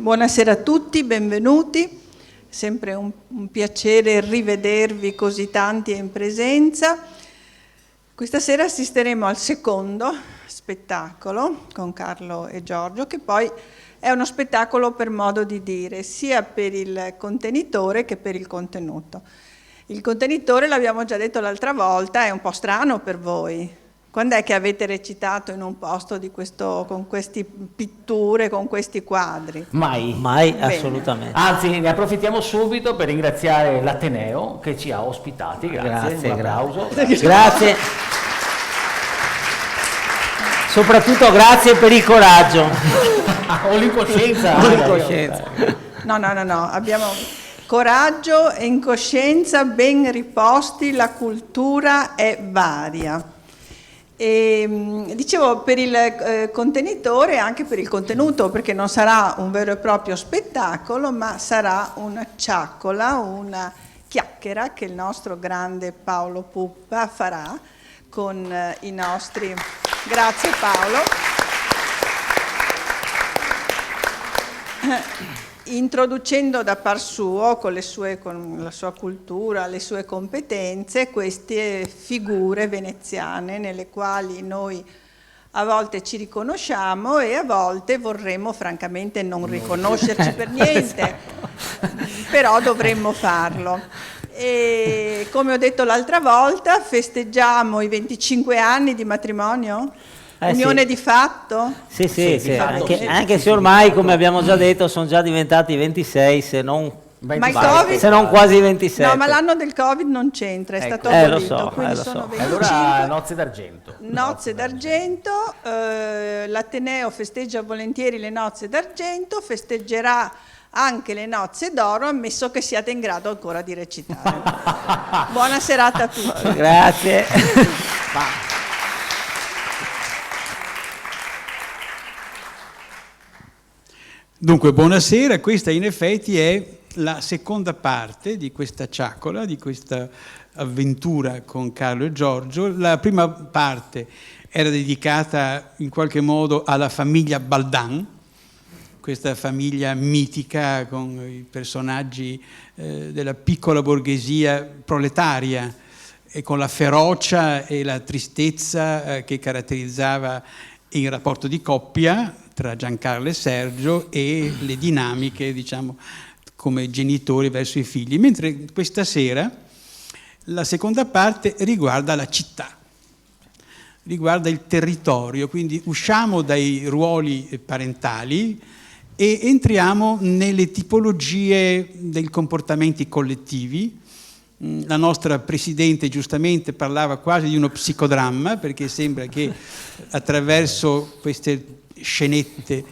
Buonasera a tutti, benvenuti. Sempre un piacere rivedervi così tanti in presenza. Questa sera assisteremo al secondo spettacolo con Carlo e Giorgio, che poi è uno spettacolo per modo di dire, sia per il contenitore che per il contenuto. Il contenitore, l'abbiamo già detto l'altra volta, è un po' strano per voi. Quando è che avete recitato in un posto di questo, con queste pitture, con questi quadri? Mai. Mai, Bene. assolutamente. Anzi, ne approfittiamo subito per ringraziare l'Ateneo che ci ha ospitati. Grazie, un applauso. Grazie. Soprattutto grazie per il coraggio. O l'incoscienza. No, abbiamo coraggio e incoscienza ben riposti, la cultura è varia. E, dicevo, per il contenitore e anche per il contenuto, perché non sarà un vero e proprio spettacolo, ma sarà una ciaccola, una chiacchiera che il nostro grande Paolo Puppa farà con i nostri... Grazie Paolo. Introducendo da par suo, con la sua cultura, le sue competenze, queste figure veneziane nelle quali noi a volte ci riconosciamo e a volte vorremmo francamente non riconoscerci per niente, però dovremmo farlo. E come ho detto l'altra volta, festeggiamo i 25 anni di matrimonio? Unione sì. di fatto? Sì, fatto, anche se ormai, come abbiamo già detto, sono già diventati 26, se non, Ma il Covid? se non quasi 27. No, ma l'anno del Covid non c'entra, è stato lo abolito, so, quindi lo sono so. 25. Allora, nozze d'argento. Nozze d'argento, l'Ateneo festeggia volentieri le nozze d'argento, festeggerà anche le nozze d'oro, ammesso che siate in grado ancora di recitare. Buona serata a tutti. Grazie. Dunque, buonasera, questa in effetti è la seconda parte di questa ciaccola, di questa avventura con Carlo e Giorgio. La prima parte era dedicata in qualche modo alla famiglia Baldan, questa famiglia mitica con i personaggi della piccola borghesia proletaria e con la ferocia e la tristezza che caratterizzava il rapporto di coppia tra Giancarlo e Sergio e le dinamiche, diciamo, come genitori verso i figli. Mentre questa sera la seconda parte riguarda la città, riguarda il territorio, quindi usciamo dai ruoli parentali e entriamo nelle tipologie dei comportamenti collettivi. La nostra Presidente giustamente parlava quasi di uno psicodramma, perché sembra che attraverso queste scenette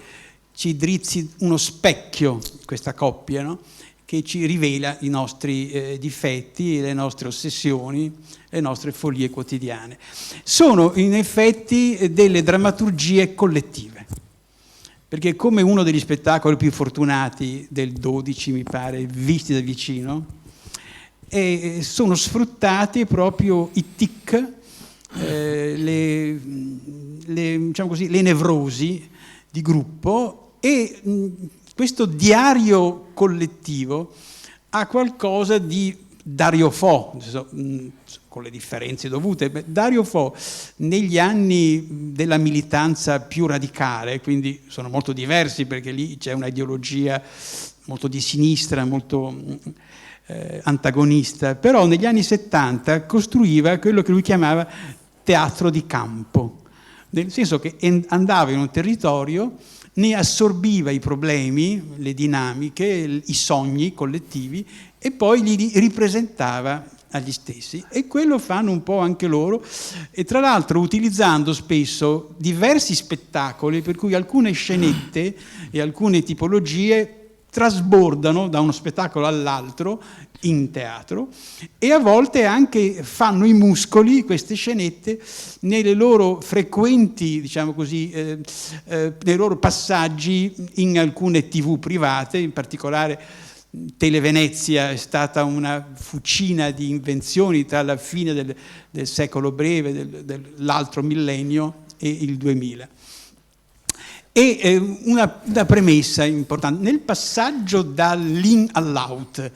ci drizzi uno specchio, questa coppia, no? Che ci rivela i nostri difetti, le nostre ossessioni, le nostre follie quotidiane. Sono in effetti delle drammaturgie collettive, perché come uno degli spettacoli più fortunati del 12, mi pare, visti da vicino, sono sfruttati proprio i tic, diciamo così, le nevrosi di gruppo, e questo diario collettivo ha qualcosa di Dario Fo, con le differenze dovute. Dario Fo negli anni della militanza più radicale, quindi sono molto diversi perché lì c'è una ideologia molto di sinistra, molto antagonista, però negli anni 70 costruiva quello che lui chiamava teatro di campo, nel senso che andava in un territorio, ne assorbiva i problemi, le dinamiche, i sogni collettivi e poi li ripresentava agli stessi, e quello fanno un po' anche loro, e tra l'altro utilizzando spesso diversi spettacoli, per cui alcune scenette e alcune tipologie trasbordano da uno spettacolo all'altro in teatro, e a volte anche fanno i muscoli, queste scenette, nelle loro frequenti, diciamo così, nei loro passaggi in alcune TV private. In particolare Televenezia è stata una fucina di invenzioni tra la fine del secolo breve, dell'altro millennio, e il 2000. E una premessa importante, nel passaggio dall'in all'out,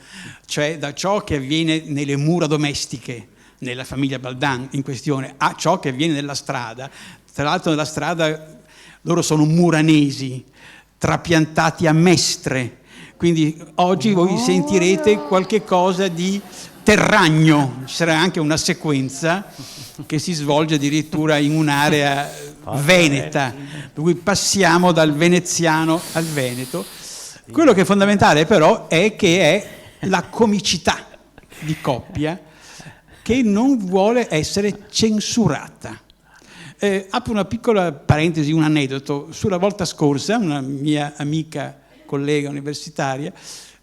cioè da ciò che avviene nelle mura domestiche, nella famiglia Baldan in questione, a ciò che avviene nella strada, tra l'altro nella strada loro sono muranesi, trapiantati a Mestre, quindi oggi voi sentirete qualche cosa di Terragno, ci sarà anche una sequenza che si svolge addirittura in un'area veneta, per cui passiamo dal veneziano al veneto. Quello che è fondamentale però è che è la comicità di coppia che non vuole essere censurata. Apro una piccola parentesi, un aneddoto. Sulla volta scorsa una mia amica, collega universitaria,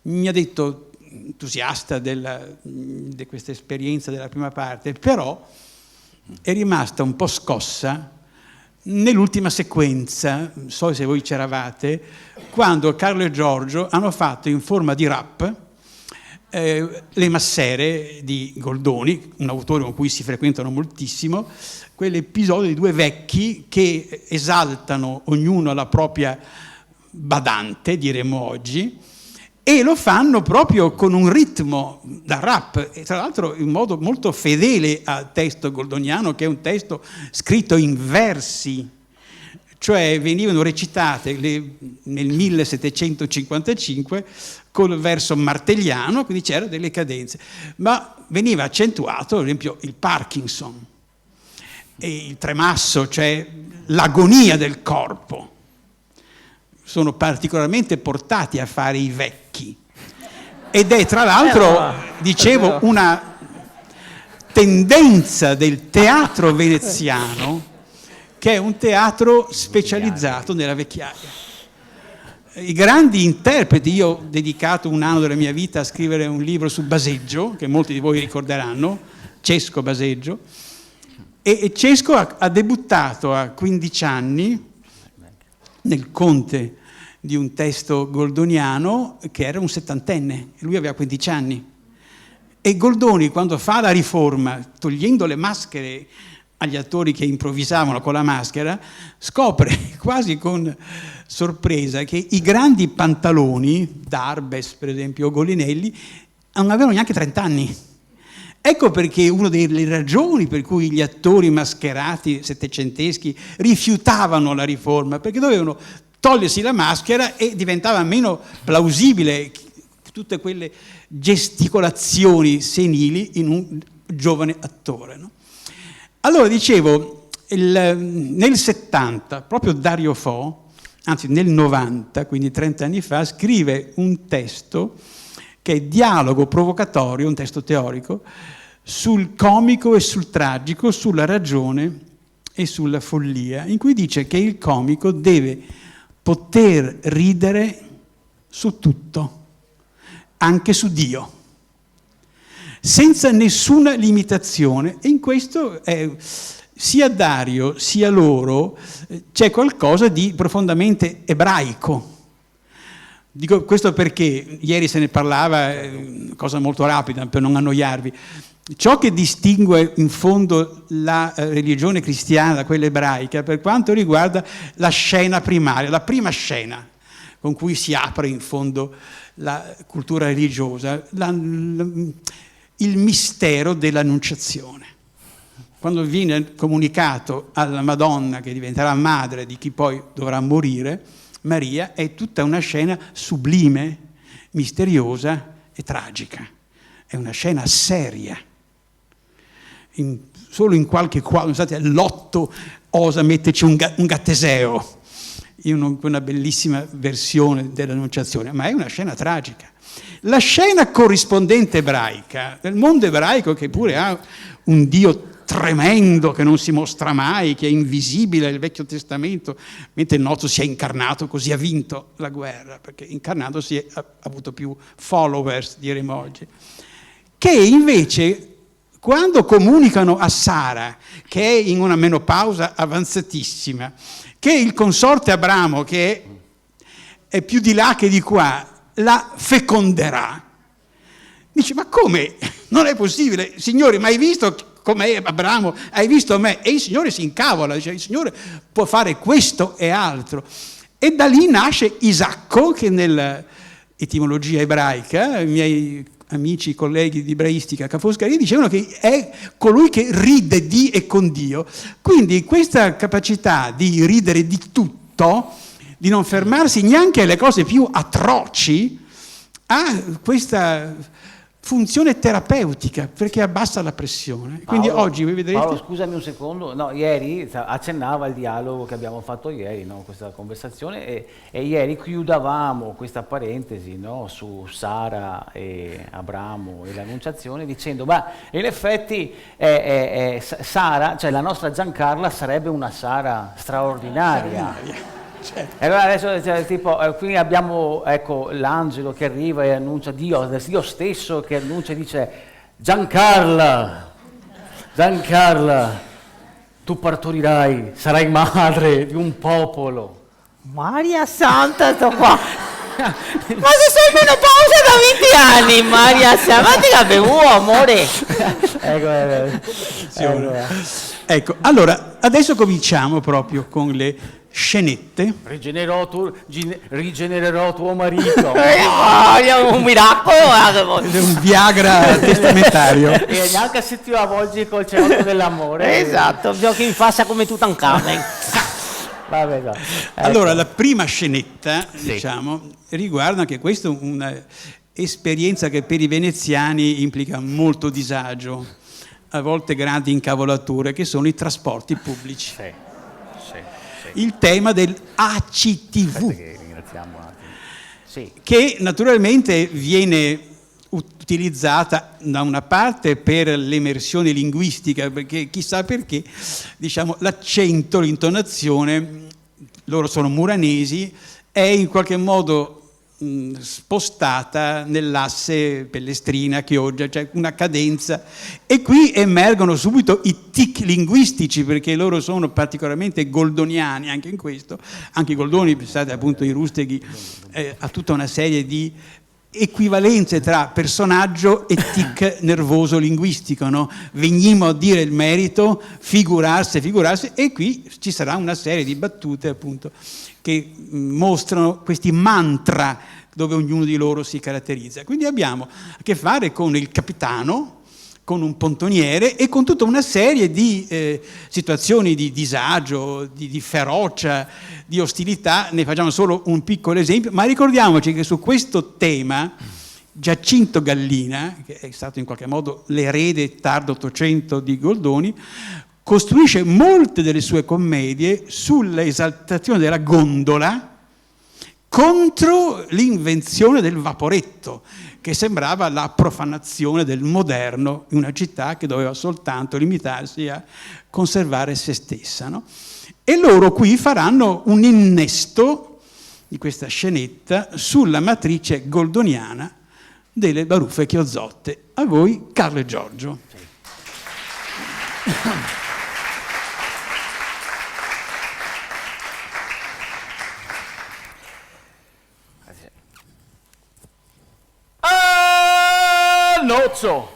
mi ha detto, entusiasta di questa esperienza della prima parte, però è rimasta un po' scossa nell'ultima sequenza, non so se voi c'eravate, quando Carlo e Giorgio hanno fatto in forma di rap Le Massere di Goldoni, un autore con cui si frequentano moltissimo, quell'episodio di due vecchi che esaltano ognuno la propria badante, diremmo oggi, e lo fanno proprio con un ritmo da rap, e tra l'altro in modo molto fedele al testo goldoniano, che è un testo scritto in versi, cioè venivano recitate nel 1755 col verso martelliano, quindi c'erano delle cadenze, ma veniva accentuato ad esempio il Parkinson e il tremasso, cioè l'agonia del corpo. Sono particolarmente portati a fare i vecchi, ed è tra l'altro, dicevo, una tendenza del teatro veneziano, che è un teatro specializzato nella vecchiaia. I grandi interpreti, io ho dedicato un anno della mia vita a scrivere un libro su Baseggio, che molti di voi ricorderanno, Cesco Baseggio, e Cesco ha debuttato a 15 anni nel Conte di un testo goldoniano che era un settantenne, e lui aveva 15 anni. E Goldoni, quando fa la riforma, togliendo le maschere agli attori che improvvisavano con la maschera, scopre quasi con sorpresa che i grandi pantaloni, Darbes per esempio, o Golinelli, non avevano neanche 30 anni. Ecco perché una delle ragioni per cui gli attori mascherati settecenteschi rifiutavano la riforma, perché dovevano togliersi la maschera e diventava meno plausibile tutte quelle gesticolazioni senili in un giovane attore, no? Allora dicevo, nel 70, proprio Dario Fo, anzi nel 90, quindi 30 anni fa, scrive un testo che è dialogo provocatorio, un testo teorico, sul comico e sul tragico, sulla ragione e sulla follia, in cui dice che il comico deve poter ridere su tutto, anche su Dio, senza nessuna limitazione, e in questo sia Dario sia loro c'è qualcosa di profondamente ebraico. Dico questo perché ieri se ne parlava, cosa molto rapida per non annoiarvi. Ciò che distingue in fondo la religione cristiana da quella ebraica, per quanto riguarda la scena primaria, la prima scena con cui si apre in fondo la cultura religiosa, il mistero dell'annunciazione. Quando viene comunicato alla Madonna che diventerà madre di chi poi dovrà morire, Maria, è tutta una scena sublime, misteriosa e tragica. È una scena seria. Solo in qualche quadro, Lotto osa metterci un Gatteseo, in una bellissima versione dell'Annunciazione, ma è una scena tragica. La scena corrispondente ebraica, del mondo ebraico che pure ha un Dio tremendo che non si mostra mai, che è invisibile nel Vecchio Testamento, mentre il nostro si è incarnato, così ha vinto la guerra, perché incarnatosi ha avuto più followers, diremo oggi, che invece quando comunicano a Sara, che è in una menopausa avanzatissima, che il consorte Abramo, che è più di là che di qua, la feconderà, dice: ma come? Non è possibile, Signore, ma hai visto com'è Abramo? Hai visto me? E il Signore si incavola, dice: il Signore può fare questo e altro. E da lì nasce Isacco, che nell'etimologia ebraica, i miei amici, colleghi di ebraistica Ca' Foscari dicevano che è colui che ride di e con Dio. Quindi questa capacità di ridere di tutto, di non fermarsi neanche alle cose più atroci, ha questa funzione terapeutica perché abbassa la pressione. Quindi oggi voi vedrete... Paolo, scusami un secondo, no, ieri accennava al dialogo che abbiamo fatto ieri, no, questa conversazione, e ieri chiudavamo questa parentesi, no, su Sara e Abramo e l'annunciazione dicendo, ma in effetti Sara, cioè la nostra Giancarla sarebbe una Sara straordinaria. Certo. E allora adesso qui abbiamo l'angelo che arriva e annuncia Dio stesso che annuncia e dice Giancarla, tu partorirai, sarai madre di un popolo. Maria Santa, sto qua. Ma se sono in menopausa da 20 anni, Maria Santa, ma ti la bevuto, amore. Ecco, allora, adesso cominciamo proprio con le scenette. Rigenererò tuo marito. Un miracolo. È un Viagra testamentario. E neanche se ti avvolgi col cerotto dell'amore. Esatto, giochi in faccia come Tutankhamen. Vabbè, no. Allora, la prima scenetta, diciamo, riguarda anche questa un'esperienza che per i veneziani implica molto disagio, a volte grandi incavolature, che sono i trasporti pubblici. Il tema dell'ACTV, che naturalmente viene utilizzata da una parte per l'emersione linguistica, perché chissà perché, diciamo, l'accento, l'intonazione, loro sono muranesi, è in qualche modo spostata nell'asse Pellestrina-Chioggia, cioè una cadenza, e qui emergono subito i tic linguistici, perché loro sono particolarmente goldoniani anche in questo. Anche Goldoni, pensate appunto ai Rusteghi, ha tutta una serie di equivalenze tra personaggio e tic nervoso linguistico, no? Venimo a dire il merito, figurarsi, e qui ci sarà una serie di battute appunto che mostrano questi mantra dove ognuno di loro si caratterizza. Quindi abbiamo a che fare con il capitano, con un pontoniere e con tutta una serie di situazioni di disagio, di ferocia, di ostilità. Ne facciamo solo un piccolo esempio, ma ricordiamoci che su questo tema Giacinto Gallina, che è stato in qualche modo l'erede tardo Ottocento di Goldoni, costruisce molte delle sue commedie sull'esaltazione della gondola contro l'invenzione del vaporetto, che sembrava la profanazione del moderno in una città che doveva soltanto limitarsi a conservare se stessa, no? E loro qui faranno un innesto di questa scenetta sulla matrice goldoniana delle baruffe chiozzotte. A voi Carlo e Giorgio. Nozzo,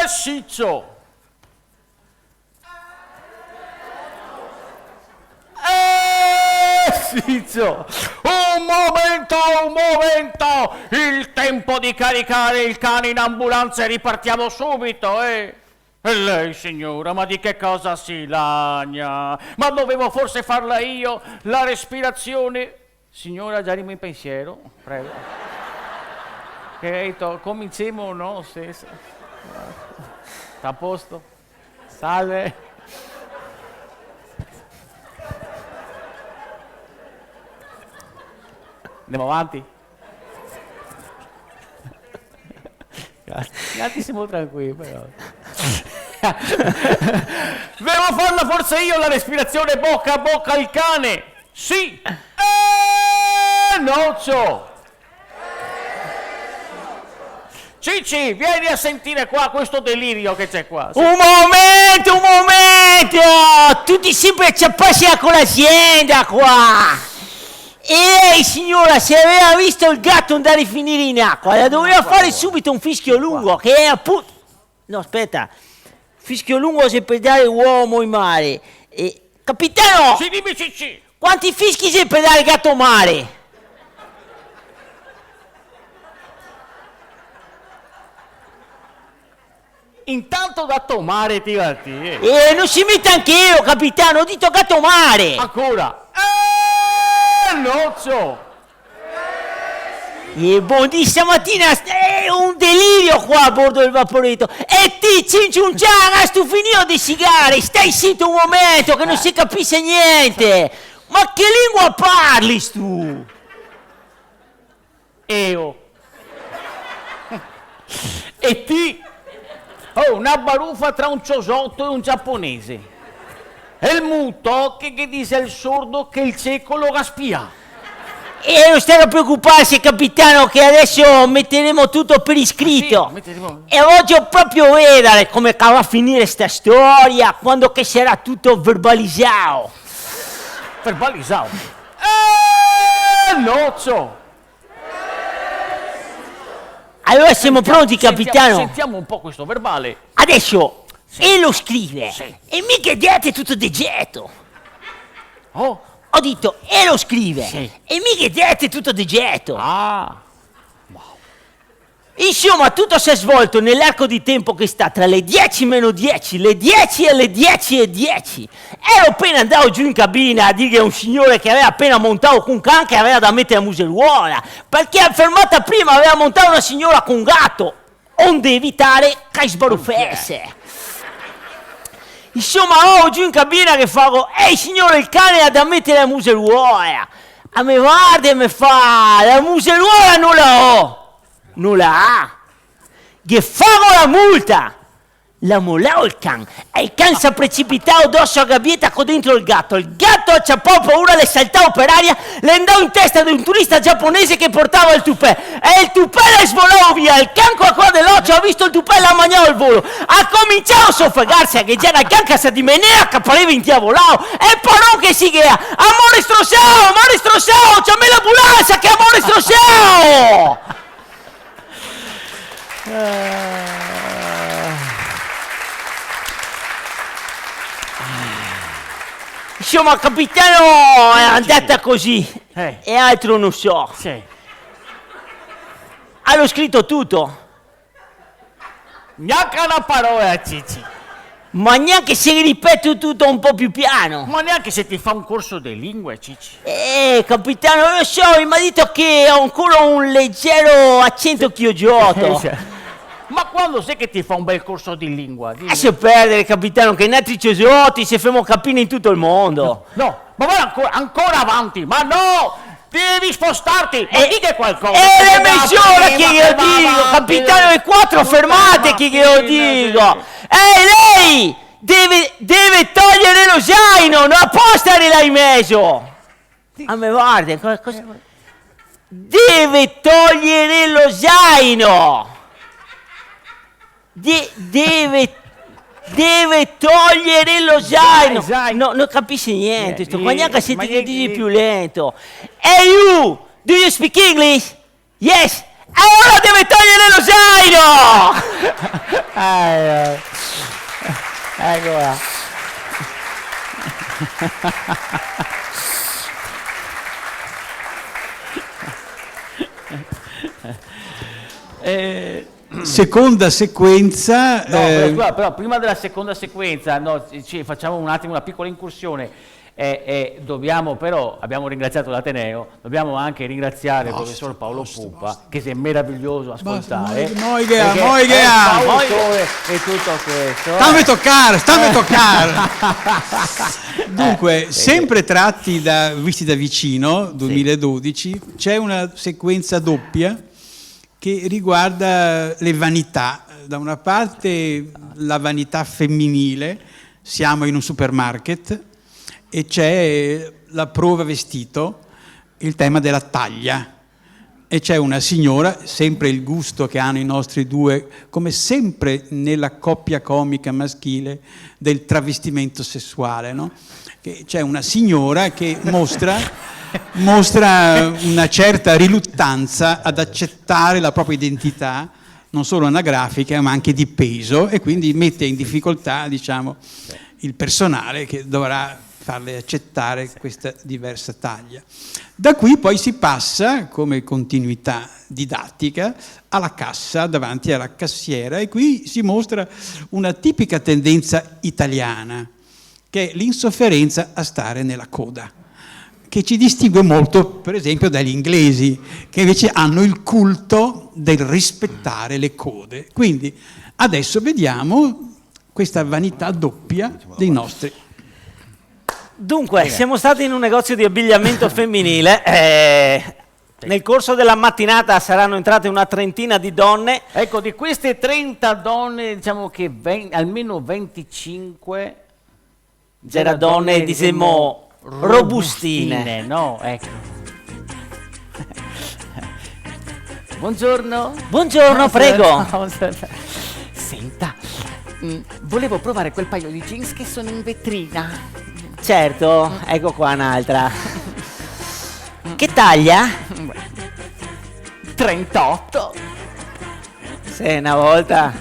Sciccio, Sciccio, un momento, il tempo di caricare il cane in ambulanza e ripartiamo subito, E lei, signora, ma di che cosa si lagna? Ma dovevo forse farla io, la respirazione? Signora, già in pensiero, prego. Cominciamo o no? Sta a posto? Salve. Andiamo avanti? Gli altri siamo tranquilli, però. Devo farla forse io la respirazione bocca a bocca al cane? Sì! Noccio! Cicci, vieni a sentire qua questo delirio che c'è qua. Un momento! Tutti sempre acciappati con l'azienda qua! Ehi signora, se aveva visto il gatto andare a finire in acqua, la doveva fare subito un fischio lungo, che è appunto... No, aspetta. Fischio lungo se per dare uomo in mare. Capitano! Sì, dimmi Cicci! Quanti fischi c'è per dare il gatto mare? Intanto gatto mare tirati. Non si mette anche io, capitano, ho detto gatto mare. Ancora. Nozzo. Buon stamattina è un delirio qua a bordo del vaporetto. E ti cinciunciana, sto finito di sigare. Stai zitto un momento che non si capisce niente. Ma che lingua parli tu? Eo. E ti? Oh, una baruffa tra un ciosotto e un giapponese. E il muto che dice al sordo che il cieco lo raspia. E non stai a preoccuparsi, capitano, che adesso metteremo tutto per iscritto. Sì, metteremo. E voglio proprio vedere come va a finire sta storia quando che sarà tutto verbalizzato. Verbalizzato. Nozzo. Allora siamo pronti, capitano? Sentiamo un po' questo verbale. Adesso, e lo scrive. Sì. E mica dite tutto di getto. Oh. Ho detto, e lo scrive. Sì. E mica dite tutto di getto. Ah. Insomma, tutto si è svolto nell'arco di tempo che sta tra le 10 meno 10, le 10 e le 10 e 10. Ero appena andato giù in cabina a dire a un signore che aveva appena montato con un can che aveva da mettere a museruola, perché a fermata prima aveva montato una signora con un gatto, onde evitare che sbaruffesse. Insomma, giù in cabina che faco, ehi signore, il cane ha da mettere a museruola. A me guarda e mi fa, la museruola non la ho. Non la ha, che fago la multa, la mollao il can, e il can si è precipitato addosso a gabbietta con dentro il gatto ha paura, le saltava per aria, le andò in testa di un turista giapponese che portava il tupè, e il tupè le svolò via, il can qua dell'occhio ha visto il tupè e l'ha mangiato al volo, ha cominciato a soffocarsi, a gheggiare il can che si dimenea, che pareva intiavolato, e però che si ghea, amore strossao, c'è me l'ambulanza che amore strossao! Insomma, capitano, è andata così e altro non so. Sì. Hanno scritto tutto, Neanche una parola, Cicci. ma neanche se ripeto tutto un po' più piano. Ma neanche se ti fa un corso di lingue, Cicci. Capitano, lo so, mi ha detto che ho ancora un leggero accento chioggiotto. Ma quando sei che ti fa un bel corso di lingua? Dimmi. Lascia perdere, capitano, che i altri ciosotti si fanno capire in tutto il mondo. No, ma vai ancora avanti, ma no! Devi spostarti, ma dica qualcosa. È le mezz'ora che io dico, capitano, le 4 fermate che io dico. Lei deve togliere lo zaino, non può stare là in mezzo. A me guarda, cosa? Deve togliere lo zaino. Deve togliere lo zaino. No, non capisce niente. Sto qua neanche se ti dici più lento. Hey you, do you speak English? Yes. Allora deve togliere lo zaino. Eccola. Seconda sequenza. No, però prima della seconda sequenza, no, facciamo un attimo una piccola incursione. Dobbiamo però, abbiamo ringraziato l'Ateneo, dobbiamo anche ringraziare il professor Paolo Pupa, che è meraviglioso ascoltare. Moigea. E tutto questo. Stammi toccare. Dunque, sempre visti da vicino, 2012, c'è una sequenza doppia che riguarda le vanità. Da una parte la vanità femminile, siamo in un supermarket e c'è la prova vestito, il tema della taglia, e c'è una signora, sempre il gusto che hanno i nostri due, come sempre nella coppia comica maschile, del travestimento sessuale, no? Che c'è una signora che mostra una certa riluttanza ad accettare la propria identità, non solo anagrafica ma anche di peso, e quindi mette in difficoltà, diciamo, il personale che dovrà farle accettare questa diversa taglia. Da qui poi si passa, come continuità didattica, alla cassa, davanti alla cassiera, e qui si mostra una tipica tendenza italiana, che è l'insofferenza a stare nella coda, che ci distingue molto, per esempio, dagli inglesi, che invece hanno il culto del rispettare le code. Quindi adesso vediamo questa vanità doppia dei nostri. Dunque, siamo stati in un negozio di abbigliamento femminile. Nel corso della mattinata saranno entrate una trentina di donne. Ecco, di queste 30 donne, diciamo che almeno 25 C'era donne, diciamo, robustine. No, ecco. Buongiorno. Buongiorno, prego. Senta, volevo provare quel paio di jeans che sono in vetrina. Certo, ecco qua un'altra. Che taglia? 38. Sì, una volta.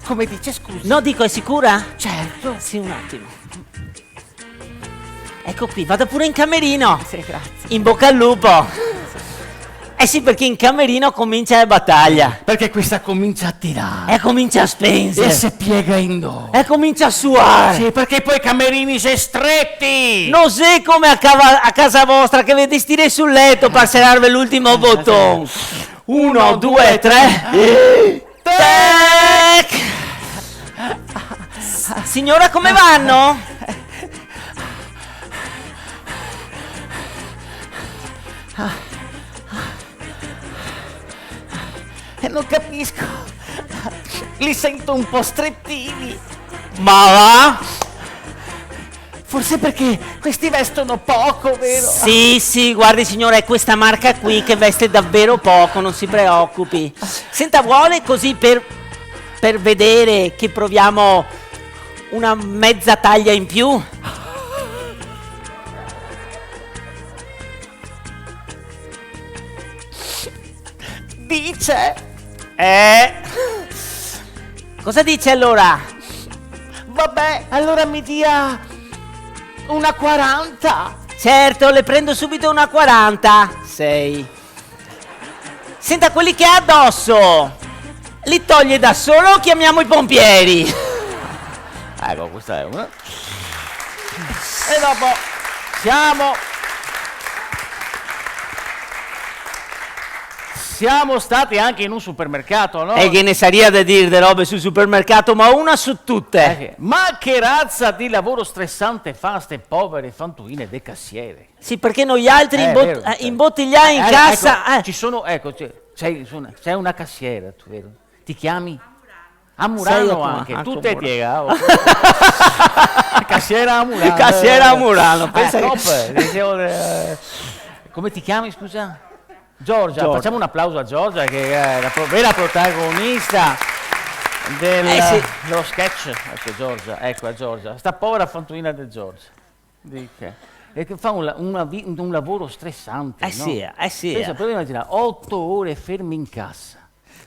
Come dice, scusi? No, dico, è sicura? Certo. Sì, un attimo. Ecco qui, vado pure in camerino. Sì, grazie. In bocca al lupo. Eh sì, perché in camerino comincia la battaglia. Perché questa comincia a tirare. E comincia a spingere. E si piega in due. E comincia a suare. Sì, perché poi i camerini si stretti. Non sei come a casa vostra che vedi stire sul letto per serrarvi l'ultimo bottone. 1, 2, 3. Tac! Signora, come vanno? Non capisco. Li sento un po' strettini. Ma va? Forse perché questi vestono poco, vero? Sì, guardi signora, è questa marca qui che veste davvero poco, non si preoccupi. Senta, vuole così per vedere che proviamo una mezza taglia in più? Dice. Cosa dice allora? Vabbè, allora mi dia una 40. Certo, le prendo subito una 40. 6. Senta, quelli che ha addosso, li toglie da solo o chiamiamo i pompieri? Ecco, questa è una. E dopo siamo stati anche in un supermercato, no? E che ne saria da dire de robe sul supermercato, ma una su tutte. Ma che razza di lavoro stressante fa ste povere fantuine dei cassiere? Sì, perché noi altri Vero, imbottigliai in cassa. Ecco, ci sono, ecco, sei una cassiera, tu, vero? Ti chiami? A Murano anche, tu te piegavo. Cassiera a Murano. Cassiera a Murano, pensa come ti chiami, scusa? Giorgia, facciamo un applauso a Giorgia che è la vera protagonista dello sketch. Ecco Giorgia, ecco a Giorgia, sta povera fantuina del Giorgia. E che fa un lavoro stressante, no? Sì. Pensa, però immaginare 8 ore fermi in cassa,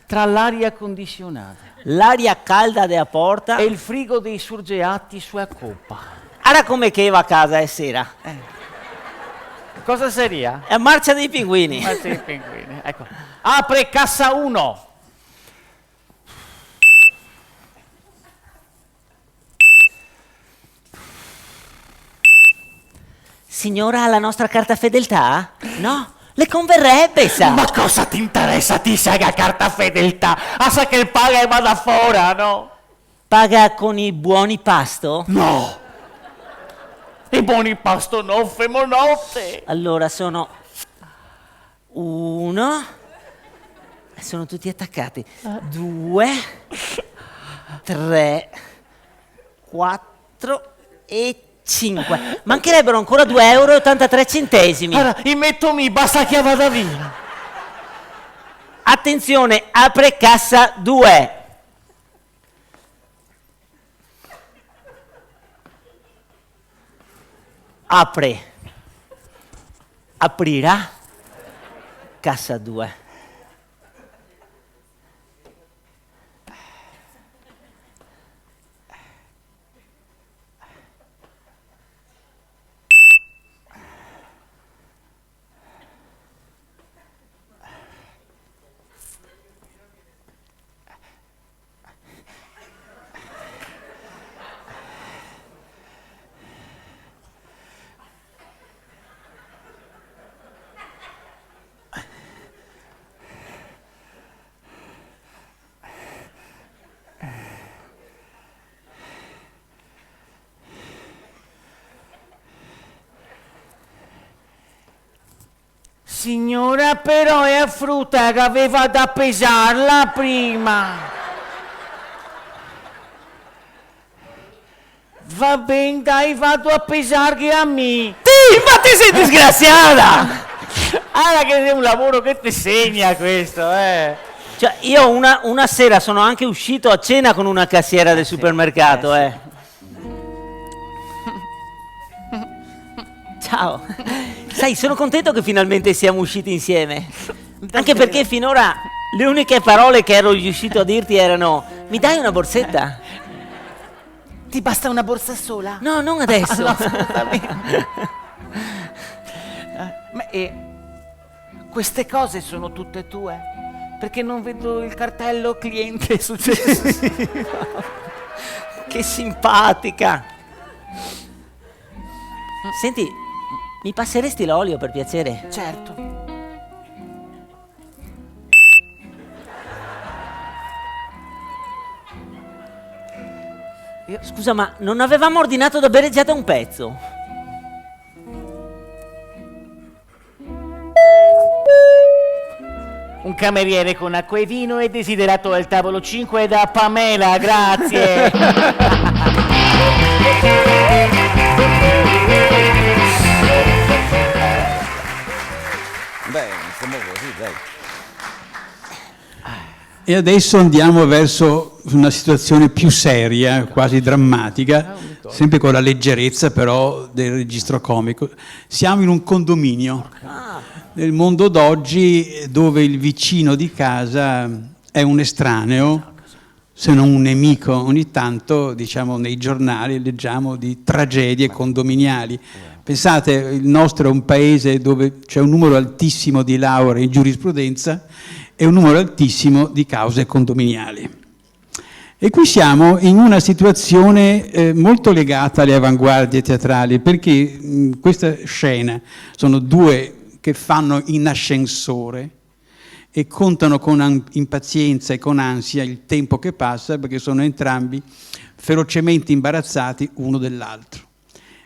tra l'aria condizionata, l'aria calda della porta e il frigo dei surgelati su a coppa. Ora come che va a casa sera? Cosa seria? È a marcia dei pinguini. Marcia dei pinguini, ecco. Apre cassa 1. Signora, ha la nostra carta fedeltà? No? Le converrebbe, sa. Ma cosa ti interessa? Ti sei a carta fedeltà? Ah, sa che paga e vada fuori, no? Paga con i buoni pasto? No. I buoni pasto no, femo notte. Allora sono 1, sono tutti attaccati, 2, 3, 4 e 5. Mancherebbero ancora 2,83 euro. Allora, i metto mi, basta che vada via. Attenzione, apre cassa 2. Aprirà cassa 2. Signora, però è frutta che aveva da pesarla prima. Va bene, dai, vado a pesare a me. Ma te sei disgraziata! Allora che è un lavoro che ti segna questo, eh. Cioè, io una sera sono anche uscito a cena con una cassiera del supermercato, Ciao. Sai, sono contento che finalmente siamo usciti insieme. Anche perché finora le uniche parole che ero riuscito a dirti erano: mi dai una borsetta? Ti basta una borsa sola? No, non adesso. Ma queste cose sono tutte tue? Perché non vedo il cartello cliente successivo? Che simpatica. Senti, mi passeresti l'olio per piacere? Certo. Scusa, ma non avevamo ordinato da bere già da un pezzo? Un cameriere con acqua e vino è desiderato al tavolo 5 da Pamela, grazie. Beh, insomma così, dai. E adesso andiamo verso una situazione più seria, quasi drammatica, sempre con la leggerezza però del registro comico. Siamo in un condominio, nel mondo d'oggi, dove il vicino di casa è un estraneo, se non un nemico. Ogni tanto, diciamo, nei giornali leggiamo di tragedie condominiali. Pensate, il nostro è un paese dove c'è un numero altissimo di lauree in giurisprudenza e un numero altissimo di cause condominiali. E qui siamo in una situazione molto legata alle avanguardie teatrali, perché questa scena sono due che fanno in ascensore e contano con impazienza e con ansia il tempo che passa, perché sono entrambi ferocemente imbarazzati uno dell'altro.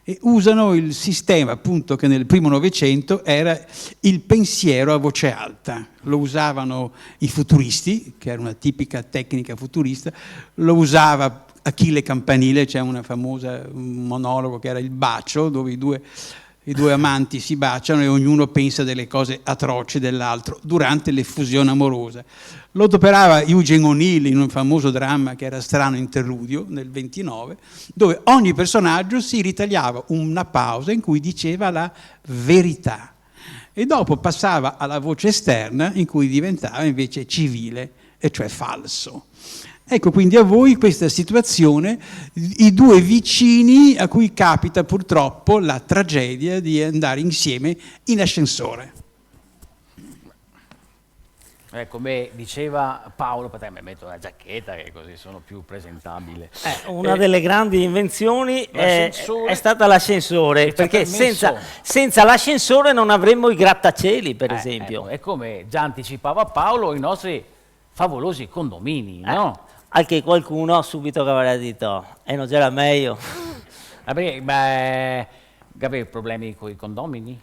E usano il sistema, appunto, che nel primo Novecento era il pensiero a voce alta. Lo usavano i futuristi, che era una tipica tecnica futurista, lo usava Achille Campanile, c'è un monologo che era il bacio, dove i due amanti si baciano e ognuno pensa delle cose atroci dell'altro durante l'effusione amorosa. Lo adoperava Eugene O'Neill in un famoso dramma che era Strano Interludio, nel 29, dove ogni personaggio si ritagliava una pausa in cui diceva la verità e dopo passava alla voce esterna in cui diventava invece civile, e cioè falso. Ecco quindi a voi questa situazione, i due vicini a cui capita purtroppo la tragedia di andare insieme in ascensore. Come diceva Paolo, mi metto una giacchetta che così sono più presentabile. Una delle grandi invenzioni è stata l'ascensore, perché senza l'ascensore non avremmo i grattacieli, per esempio. Ecco, è come già anticipava Paolo, i nostri favolosi condomini, no? Anche qualcuno subito che avrebbe detto, non c'era meglio. Avevi problemi con i condomini?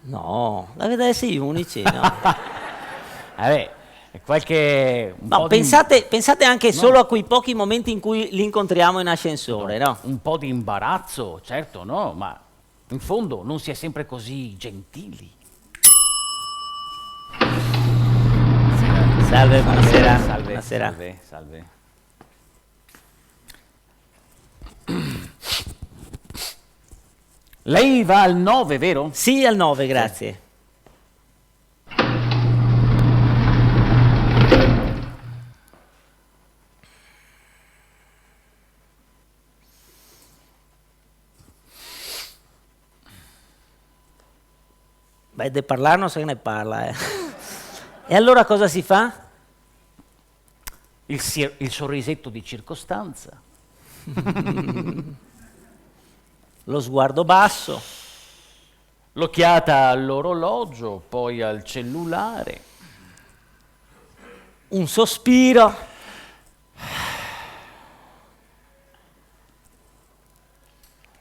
No, deve essere gli unici, no? Pensate anche solo a quei pochi momenti in cui li incontriamo in ascensore, no? Un po' di imbarazzo, certo, no? Ma in fondo non si è sempre così gentili. Salve, buonasera. Salve. Lei va al 9, vero? Sì, al 9, grazie. Beh, di parlare non se ne parla, E allora cosa si fa? Il sorrisetto di circostanza. Lo sguardo basso. L'occhiata all'orologio, poi al cellulare. Un sospiro.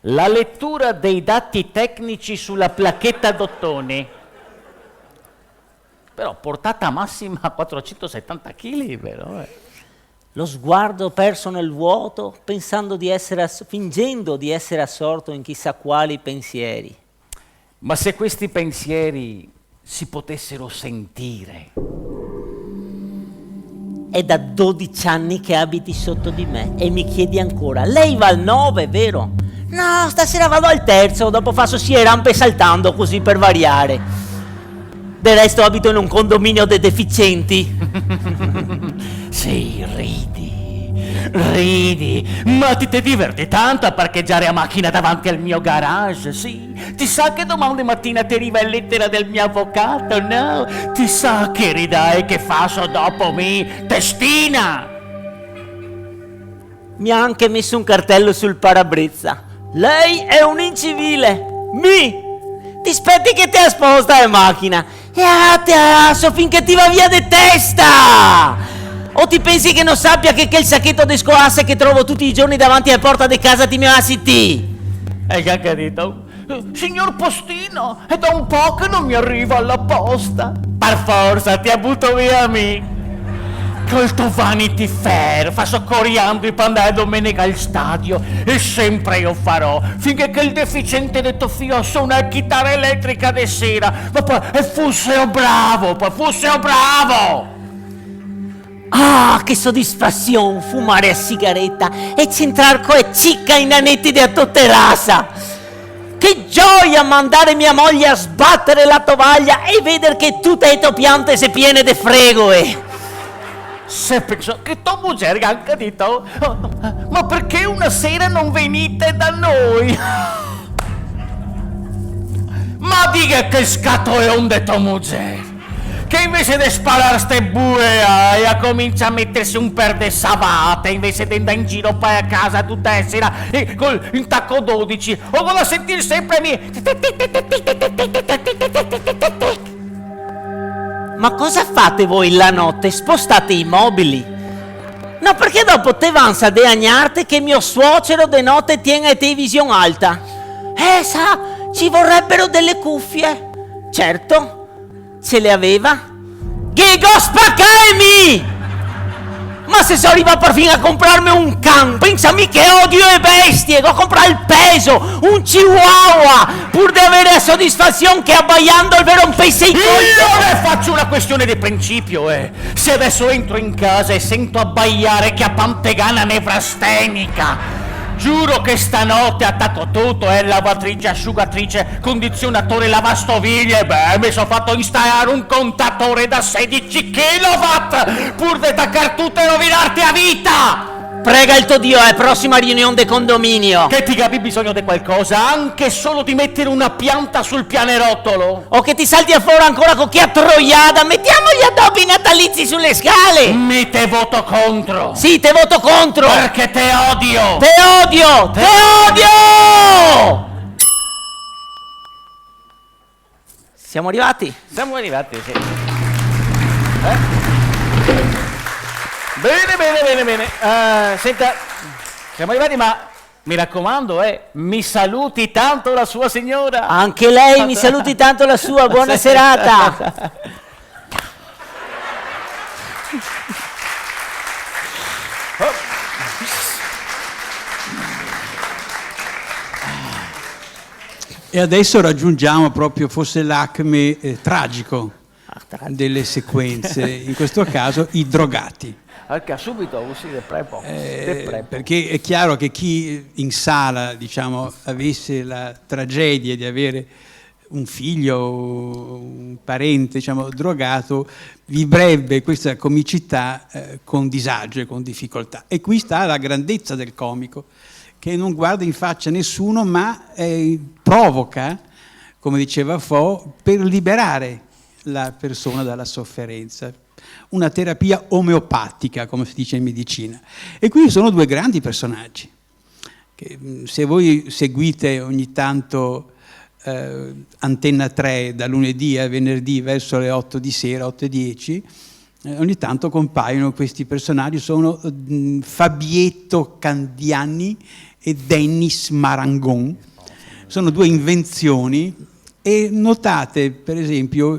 La lettura dei dati tecnici sulla placchetta d'ottone. Però portata massima a 470 kg, però. Lo sguardo perso nel vuoto, fingendo di essere assorto in chissà quali pensieri. Ma se questi pensieri si potessero sentire? È da 12 anni che abiti sotto di me e mi chiedi ancora, lei va al 9, vero? No, stasera vado al 3, dopo faccio sia rampe saltando così per variare. Del resto abito in un condominio dei deficienti. Sì, ridi, ma ti diverti tanto a parcheggiare a macchina davanti al mio garage, sì? Ti sa che domani mattina ti arriva la lettera del mio avvocato, no? Ti sa che ridai che faccio dopo me, testina? Mi ha anche messo un cartello sul parabrezza. Lei è un incivile. Ti aspetti che ti sposta in macchina e a te finché ti va via di testa. O ti pensi che non sappia che il sacchetto di scoasse che trovo tutti i giorni davanti alla porta di casa ti mi assiti? Hai già capito? Signor Postino, è da un po' che non mi arriva la posta. Per forza, ti ha butto via me. Col tuo Vanity Fair, faccio coriandoli per andare domenica al stadio. E sempre io farò, finché che il deficiente del tuo figlio suona la chitarra elettrica di sera. Ma poi, fosse bravo. Ah, che soddisfazione fumare a sigaretta e c'entrar con e cicca in nanetti di terrazza. Che gioia mandare mia moglie a sbattere la tovaglia e vedere che tutte le tue piante si piene di fregoe. Se penso che tua moglie ha anche detto, ma perché una sera non venite da noi? Ma dica che scatto è un de tua moglie, che invece di sparare ste bue comincia a mettersi un per de savate invece di andare in giro poi a casa tutta la sera col il tacco 12 o con a sentire sempre Ma cosa fate voi la notte? Spostate i mobili? No, perché dopo te vanza de agnarte che mio suocero de notte tiene la televisione alta. Sa, ci vorrebbero delle cuffie. Certo. Ce le aveva? Ghigo, spaccami! Ma se sono arrivato perfino a comprarmi un can, pensami che odio le bestie, devo comprare il peso, un chihuahua, pur di avere la soddisfazione che abbaiando il vero rompesse i colpi. Io ne faccio una questione di principio, Se adesso entro in casa e sento abbaiare che a pantegana nevrastenica, giuro che stanotte attacco tutto, lavatrice, asciugatrice, condizionatore, lavastoviglie. Mi sono fatto installare un contatore da 16 kW pur di attaccare tutto e rovinarti a vita. Prega il tuo Dio, è prossima riunione del condominio. Che ti capi bisogno di qualcosa, anche solo di mettere una pianta sul pianerottolo. O che ti salti a fuori ancora con chi a troiada, mettiamo gli addobbi natalizi sulle scale. Mi te voto contro. Sì, te voto contro. Perché te odio. Te odio. Siamo arrivati? Siamo arrivati, sì. Bene. Senta, siamo arrivati, ma mi raccomando, mi saluti tanto la sua signora. Anche lei mi saluti tanto la sua, buona serata. E adesso raggiungiamo proprio forse l'acme tragico delle sequenze, in questo caso i drogati. Perché subito uscire prepo. Perché è chiaro che chi in sala, diciamo, avesse la tragedia di avere un figlio, un parente, diciamo, drogato, vivrebbe questa comicità con disagio e con difficoltà. E qui sta la grandezza del comico, che non guarda in faccia nessuno, ma provoca, come diceva Fo, per liberare la persona dalla sofferenza. Una terapia omeopatica, come si dice in medicina. E qui sono due grandi personaggi, che se voi seguite ogni tanto Antenna 3 da lunedì a venerdì verso le 8 di sera, 8:10, ogni tanto compaiono questi personaggi, sono Fabietto Candiani e Dennis Marangon. Sono due invenzioni E notate, per esempio,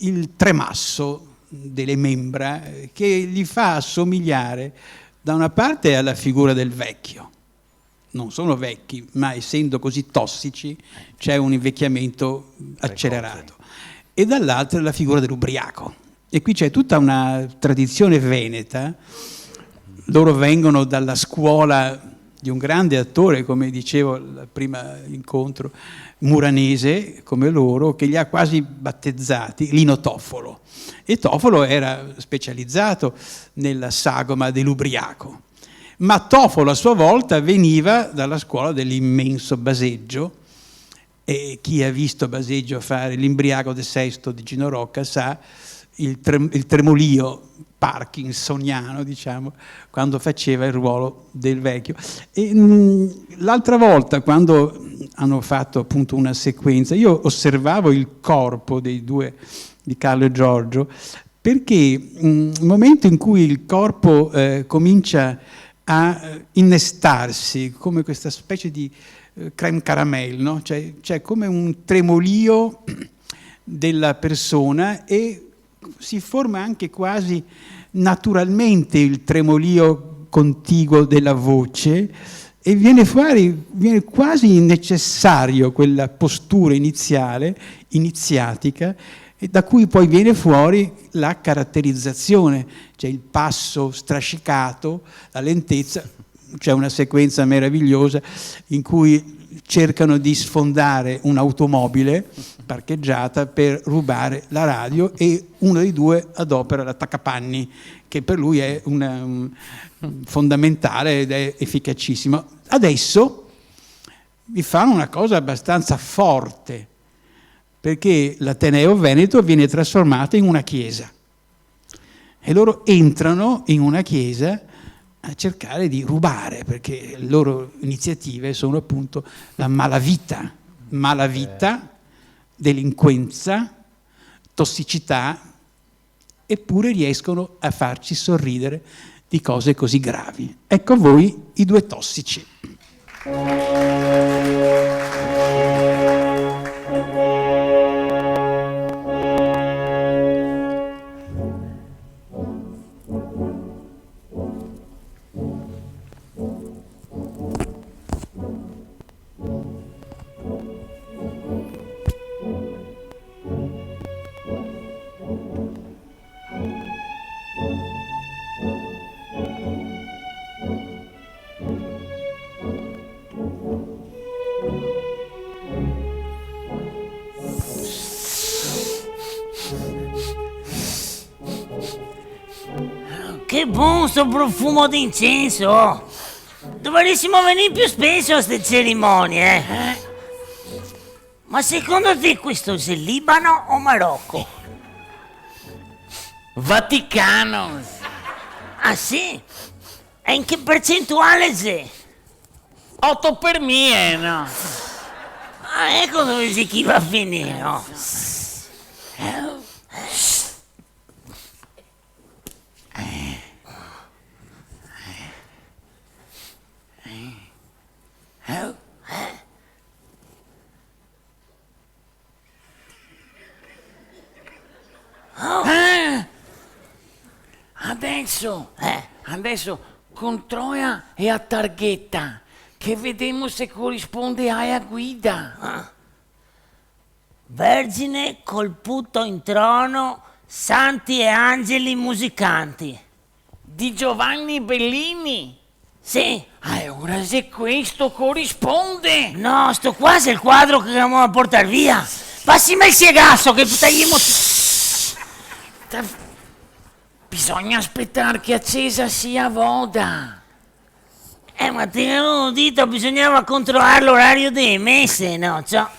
il tremasso delle membra che gli fa assomigliare da una parte alla figura del vecchio. Non sono vecchi, ma essendo così tossici c'è un invecchiamento accelerato. E dall'altra la figura dell'ubriaco. E qui c'è tutta una tradizione veneta. Loro vengono dalla scuola di un grande attore, come dicevo al primo incontro, muranese come loro, che li ha quasi battezzati, Lino Toffolo. E Toffolo era specializzato nella sagoma dell'ubriaco. Ma Toffolo a sua volta veniva dalla scuola dell'immenso Baseggio, e chi ha visto Baseggio fare l'imbriaco del Sesto di Gino Rocca sa il tremolio parkinsoniano, diciamo, quando faceva il ruolo del vecchio. E l'altra volta, quando hanno fatto appunto una sequenza, io osservavo il corpo dei due, di Carlo e Giorgio, perché nel momento in cui il corpo comincia a innestarsi come questa specie di crème caramel, no? C'è come un tremolio della persona e si forma anche quasi naturalmente il tremolio contiguo della voce e viene quasi necessario quella postura iniziatica, e da cui poi viene fuori la caratterizzazione, cioè il passo strascicato, la lentezza. C'è una sequenza meravigliosa in cui cercano di sfondare un'automobile parcheggiata per rubare la radio e uno dei due adopera l'attaccapanni, che per lui è fondamentale ed è efficacissimo. Adesso vi fanno una cosa abbastanza forte, perché l'Ateneo Veneto viene trasformato in una chiesa e loro entrano in una chiesa a cercare di rubare, perché le loro iniziative sono appunto la malavita, delinquenza, tossicità, eppure riescono a farci sorridere di cose così gravi. Ecco a voi i due tossici. Che buon sto profumo d'incenso! Dovrissimo venire più spesso a queste cerimonie, eh? Ma secondo te questo è il Libano o Marocco? Vaticano. Ah sì? E in che percentuale c'è? 8 per 1000, no? Ah, ecco dove si chi va a finire, no? Adesso con Troia e a targhetta, che vediamo se corrisponde alla guida. Vergine col putto in trono, santi e angeli musicanti. Di Giovanni Bellini. Sì. Allora se questo corrisponde. No, sto qua è il quadro che andiamo a portare via. Passimi il siegasso che tagliamo. Bisogna aspettare che accesa sia voda. Ma te l'avevo detto, bisognava controllare l'orario delle messe, no? Ciao.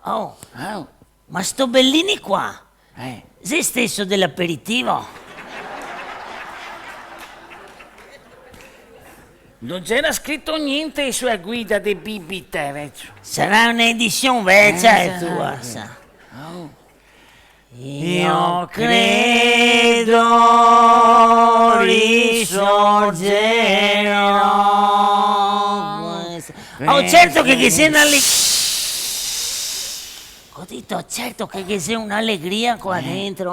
Oh, ma sto Bellini qua, sei stesso dell'aperitivo? Non c'era scritto niente sulla guida dei bibite, vecchio. Sarà un'edizione vecchia tua, sa. Io credo risorgerò. Oh, certo che sia un'allegria. Ho detto, certo che sia un'allegria qua dentro.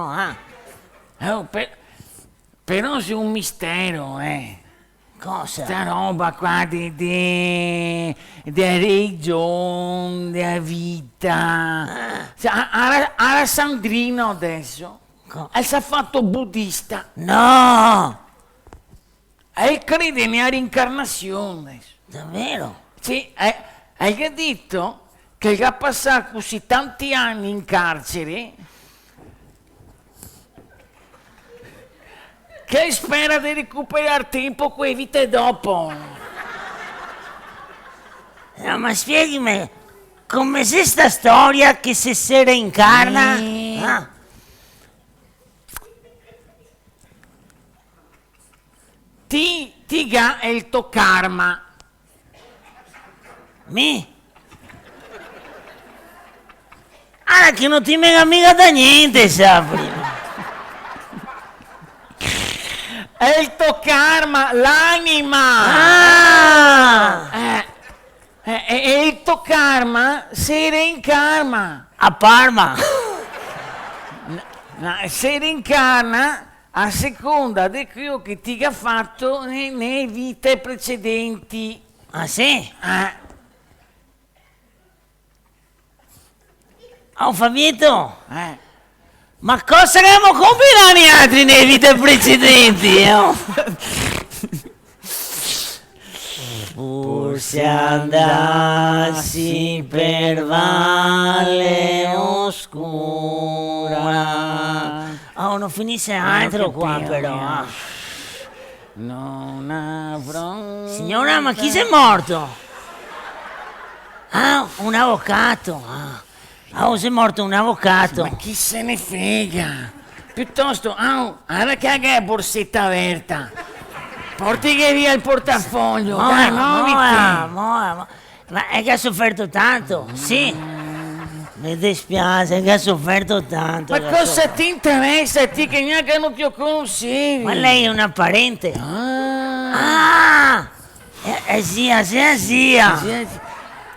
Oh, però c'è un mistero, Cosa? Sta roba qua di religione, di vita. Era Sandrino adesso. E si è fatto buddista. No! E crede nella reincarnazione. Davvero? Sì, hai detto che ha passato così tanti anni in carcere che spera di recuperare tempo quei vite dopo. No, ma spiegami, come c'è sta storia che se si reincarna? Ti ga è il tuo karma. Mi? Ah, che non ti mega mica da niente, sappi. È il tuo karma, l'anima. Ah! E il tuo karma si reincarna. A Parma. Si reincarna a seconda di quello che ti ha fatto nelle vite precedenti. Ah, sì? Oh, Fabietto, ma cosa abbiamo combinato gli altri nelle vite precedenti? Pur se andassi per valle oscura. Oh, non finisce altro qua però. Non avrò... Signora, ma chi sei morto? Ah, un avvocato. Oh, sei morto un avvocato. Ma chi se ne frega? Piuttosto, guarda che ha la borsetta aperta. Porti via il portafoglio. Dai, muoviti. Ma è che ha sofferto tanto, sì. Mi dispiace, che ha sofferto tanto. Ma cosa ti interessa a te che neanche non ti conoscevi? Ma lei è una parente. Zia.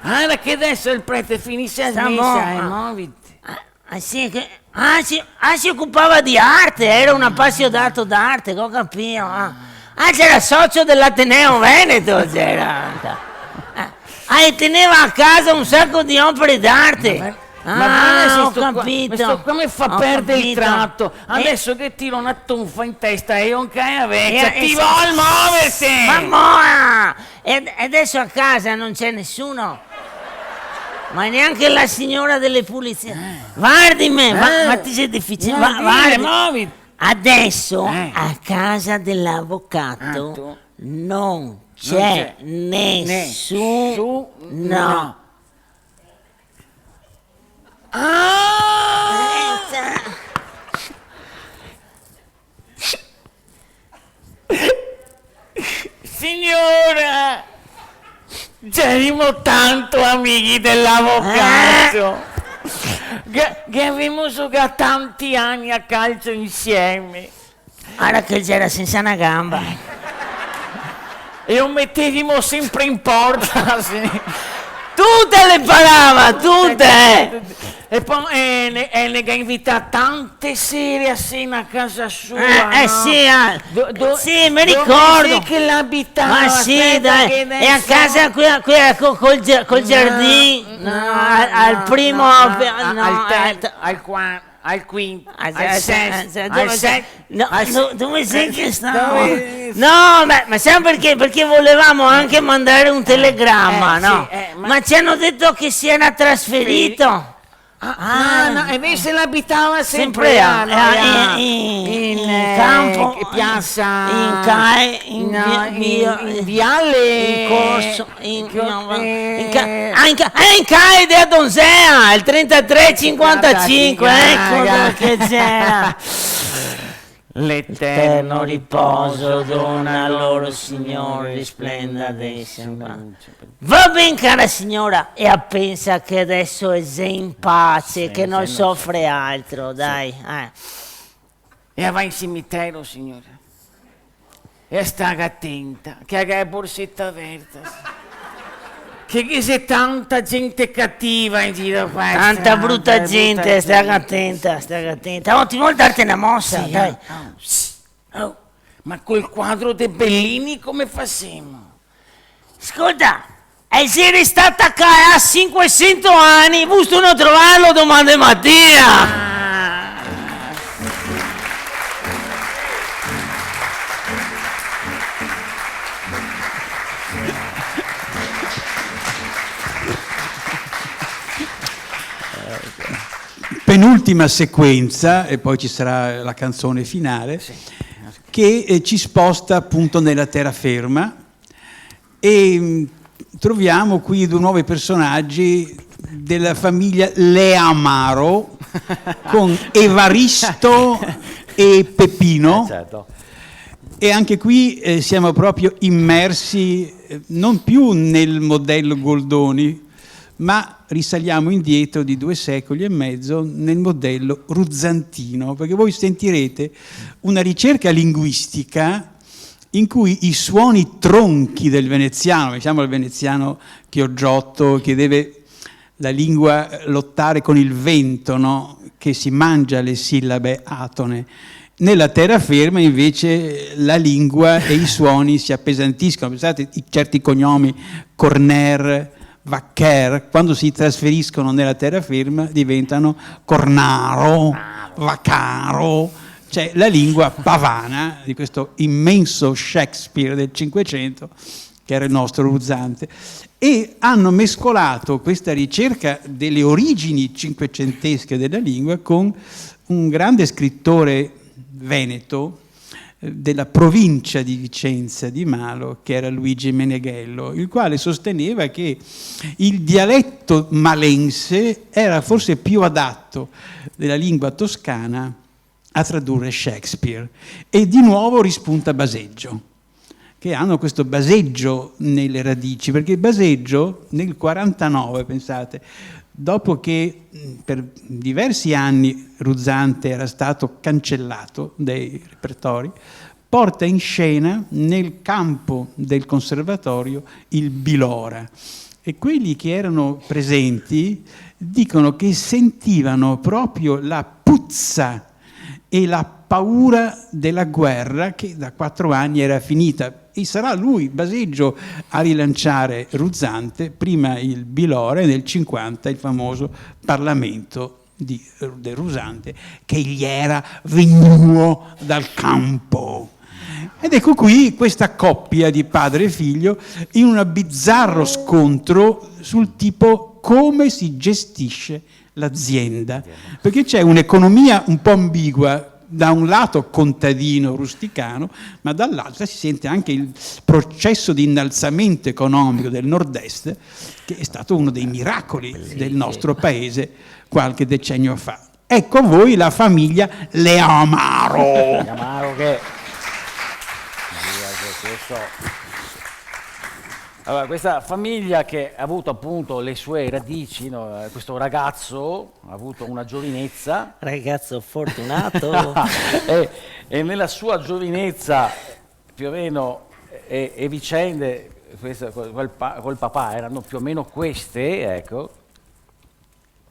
Guarda che adesso il prete finisce la messa, muoviti. Si occupava di arte, era un appassionato d'arte, ho capito. C'era socio dell'Ateneo Veneto, c'era. E teneva a casa un sacco di opere d'arte. Ho capito. Come fa a perdere il tratto? Adesso che tiro una tonfa in testa e non cai a vecchia, ti vuol muoversi! Ma mora! E adesso a casa non c'è nessuno. Ma neanche la signora delle pulizie. Guardi me, ma ti sei difficile. Muoviti! Adesso a casa dell'avvocato non c'è nessuno. No. Signora, siamo tanto amici dell'avvocato che abbiamo giocato tanti anni a calcio insieme. Guarda che c'era senza una gamba. E lo mettevamo sempre in porta. Tutte le parava, tutte! E poi ne ha invitato tante sere a cena a casa sua. Sì, mi ricordo. Dove che l'abitava? Ma sì, dai, è a casa qui col giardino, al primo, al quinto, al sesto. Dove sei che stavo? Dove- No, ma sai perché? Perché volevamo anche mandare un telegramma, no? Ma ci hanno detto che si era trasferito. No, e invece l'abitava sempre in campo, piazza, in CAE, in viale, in corso, in CAE della Donzea, il 3355, ecco che c'era. L'eterno riposo dona loro, Signore, risplenda adesso. Va bene, cara signora, e pensa che adesso è già in pace, che non soffre altro, dai. E va in cimitero, signora. E sta attenta, che ha la borsetta aperta. che c'è tanta gente cattiva in giro qua. Tanta brutta gente, stai attenta, stai attenta. Oh, ti vuol darti una mossa, Sì, dai. Oh, ma col quadro dei Bellini come facciamo? Ascolta, sei stata qua a 500 anni, giusto non trovarlo domani mattina. Penultima sequenza, e poi ci sarà la canzone finale, che ci sposta appunto nella terraferma e troviamo qui due nuovi personaggi della famiglia Leamaro con Evaristo e Peppino. Certo. E anche qui siamo proprio immersi non più nel modello Goldoni, ma risaliamo indietro di 2 secoli e mezzo nel modello ruzzantino, perché voi sentirete una ricerca linguistica in cui i suoni tronchi del veneziano, diciamo il veneziano chioggiotto, che deve la lingua lottare con il vento, no? Che si mangia le sillabe atone. Nella terraferma invece la lingua e i suoni si appesantiscono. Pensate, certi cognomi, Corner, Vaccher, quando si trasferiscono nella terraferma diventano Cornaro, Vaccaro, cioè la lingua pavana di questo immenso Shakespeare del Cinquecento, che era il nostro Ruzzante. E hanno mescolato questa ricerca delle origini cinquecentesche della lingua con un grande scrittore veneto della provincia di Vicenza di Malo, che era Luigi Meneghello, il quale sosteneva che il dialetto malense era forse più adatto della lingua toscana a tradurre Shakespeare. E di nuovo rispunta Baseggio, che hanno questo baseggio nelle radici, perché il baseggio nel 49, pensate, dopo che per diversi anni Ruzzante era stato cancellato dai repertori, porta in scena nel campo del conservatorio il Bilora. E quelli che erano presenti dicono che sentivano proprio la puzza e la paura della guerra che da 4 anni era finita. E sarà lui, Baseggio, a rilanciare Ruzzante, prima il Bilora e nel 50 il famoso Parlamento del Ruzzante, che gli era venuto dal campo. Ed ecco qui questa coppia di padre e figlio in un bizzarro scontro sul tipo come si gestisce l'azienda, perché c'è un'economia un po' ambigua, da un lato contadino, rusticano, ma dall'altro si sente anche il processo di innalzamento economico del nord-est, che è stato uno dei miracoli del nostro paese qualche decennio fa. Ecco a voi la famiglia Leamaro. Leamaro che... Allora, questa famiglia che ha avuto appunto le sue radici, no? Questo ragazzo ha avuto una giovinezza. Ragazzo fortunato. e nella sua giovinezza più o meno e vicende col papà erano più o meno queste, ecco.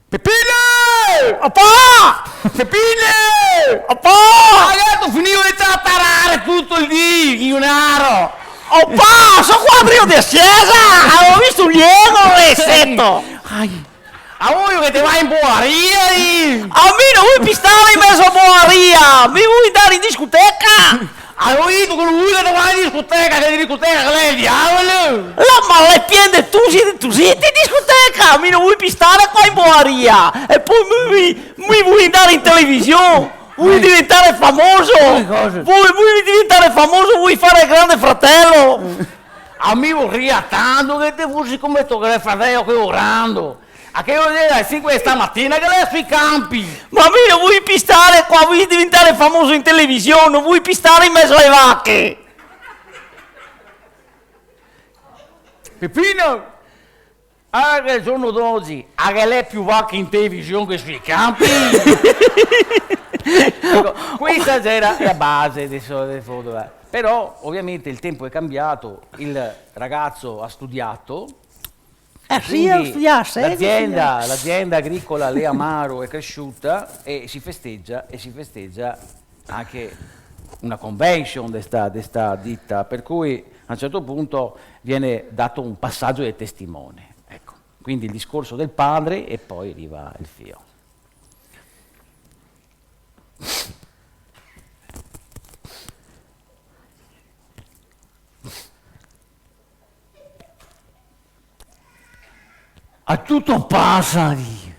Peppino! Papà! Peppino! Papà! Ragazzi, finivo di tartarare tutto il dì, Ionaro! Papà, sono qua a Rio di Sesa! Avevo visto un liego, Lessetto! A voi che ti vai in boaria! A me non vuoi pistare in mezzo a boaria! Mi vuoi andare in discoteca? Avevo visto con lui che ti vai in discoteca, che di discoteca che lei è il diavolo! Ma le piende tu siete in discoteca! Mi non vuoi pistare qua in boaria! E poi mi vuoi andare in televisione! Vuoi diventare famoso? Vuoi diventare famoso? Vuoi fare il grande fratello? Amico, ria tanto che ti fossi come tu, che fratello che orando. A che ora alle 5 stamattina che lei è sui campi? Ma mi non vuoi pistare qua? Vuoi diventare famoso in televisione? Non vuoi pistare in mezzo alle vacche? Peppino, anche il giorno d'oggi, anche lei è più vacca in televisione che sui campi? Ecco, questa era la base del foto. Però ovviamente il tempo è cambiato, il ragazzo ha studiato Sì, studiasse. L'azienda agricola Lea Amaro è cresciuta e si festeggia anche una convention di sta ditta, per cui a un certo punto viene dato un passaggio di testimone. Ecco. Quindi il discorso del padre e poi arriva il figlio. A tutto passa di.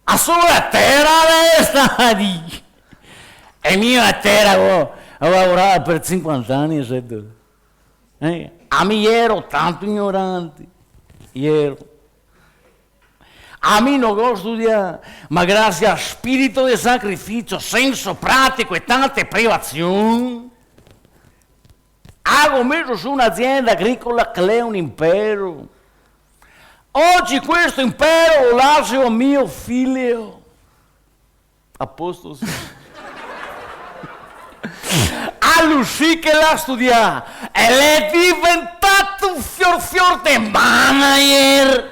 A solo la terra resta di. E mia terra ho lavorato per 50 anni, a me ero tanto ignorante, a me non ho studiato, ma grazie a spirito di sacrificio, senso pratico e tante privazioni, ho messo su un'azienda agricola che è un impero. Oggi questo impero lo lascio a mio figlio. A posto sì. A lui che l'ha studiato e è diventato un fior di manager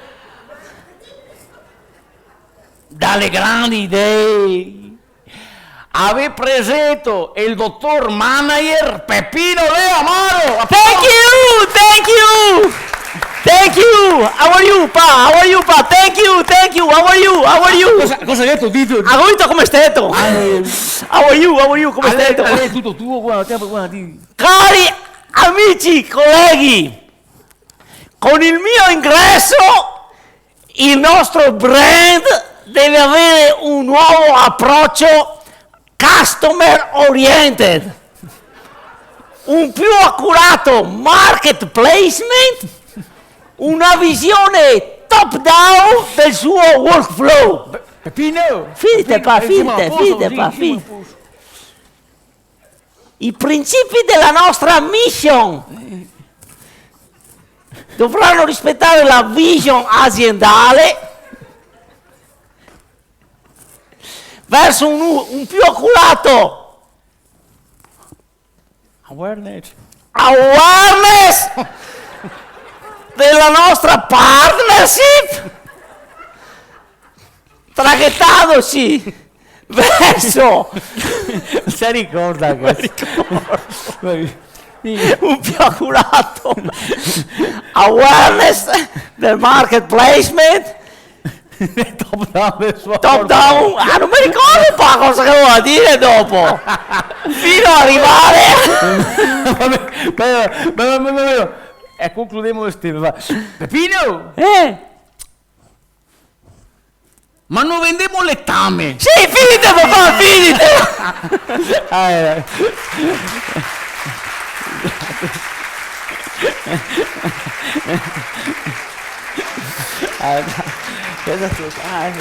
dalle grandi idee. Ave presentato il dottor manager Peppino Lea Amaro. Thank you. How are you, pa? Thank you. How are you? Cosa hai detto? Dito. Ha capito come stai? How are you? Come stai? È tutto tuo, guarda. Cari amici, colleghi, con il mio ingresso il nostro brand deve avere un nuovo approccio customer oriented, un più accurato market placement, una visione top down del suo workflow. Peppino! Fidate, pa. I principi della nostra mission dovranno rispettare la vision aziendale verso un più accurato awareness della nostra partnership, traghettandoci verso Si ricorda questo? un più accurato awareness del market placement, top down, non mi ricordo pa cosa che voleva dire dopo, fino ad arrivare Vabbè. E concludiamo lo stile. Peppino! Ma non vendiamo le tame! Sì, finite papà,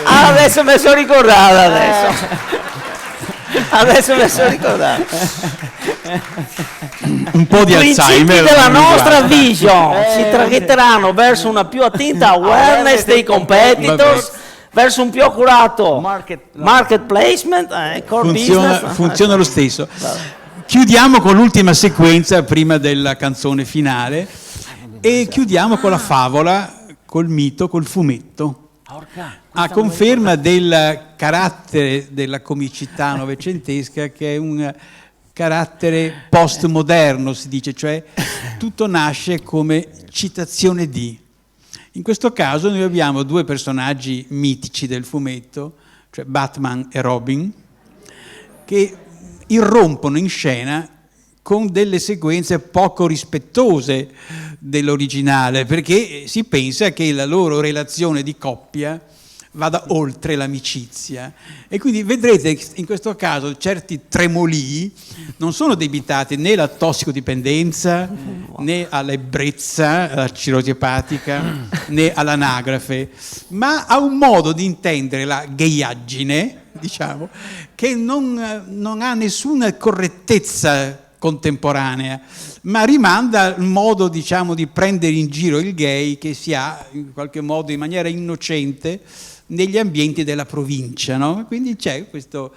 adesso mi sono ricordato, Un po' di I principi Alzheimer. della non nostra riguarda. vision si traghetteranno verso una più attenta awareness dei competitors, verso un più accurato market placement, core business. Funziona lo stesso. Chiudiamo con l'ultima sequenza prima della canzone finale e chiudiamo con la favola, col mito, col fumetto. A conferma del carattere della comicità novecentesca, che è un carattere postmoderno, si dice, cioè tutto nasce come citazione di. In questo caso noi abbiamo due personaggi mitici del fumetto, cioè Batman e Robin, che irrompono in scena con delle sequenze poco rispettose dell'originale, perché si pensa che la loro relazione di coppia vada oltre l'amicizia, e quindi vedrete in questo caso certi tremolii non sono debitati né alla tossicodipendenza, né all'ebbrezza, alla cirrosi epatica, né all'anagrafe, ma a un modo di intendere la ghiaiaggine, diciamo, che non ha nessuna correttezza contemporanea, ma rimanda al modo, diciamo, di prendere in giro il gay che si ha in qualche modo in maniera innocente negli ambienti della provincia, no? Quindi c'è questa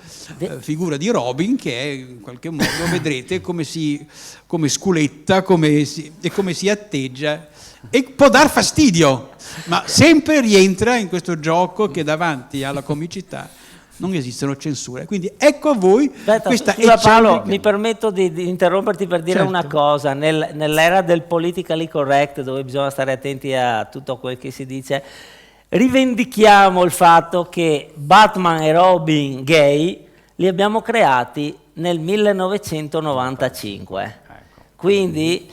figura di Robin che è, in qualche modo vedrete come sculetta e come si atteggia, e può dar fastidio, ma sempre rientra in questo gioco che davanti alla comicità non esistono censure. Quindi ecco a voi questa scusa Paolo, eccentrica... mi permetto di interromperti per dire Certo. una cosa. Nell'era del politically correct, dove bisogna stare attenti a tutto quel che si dice, rivendichiamo il fatto che Batman e Robin gay li abbiamo creati nel 1995. Quindi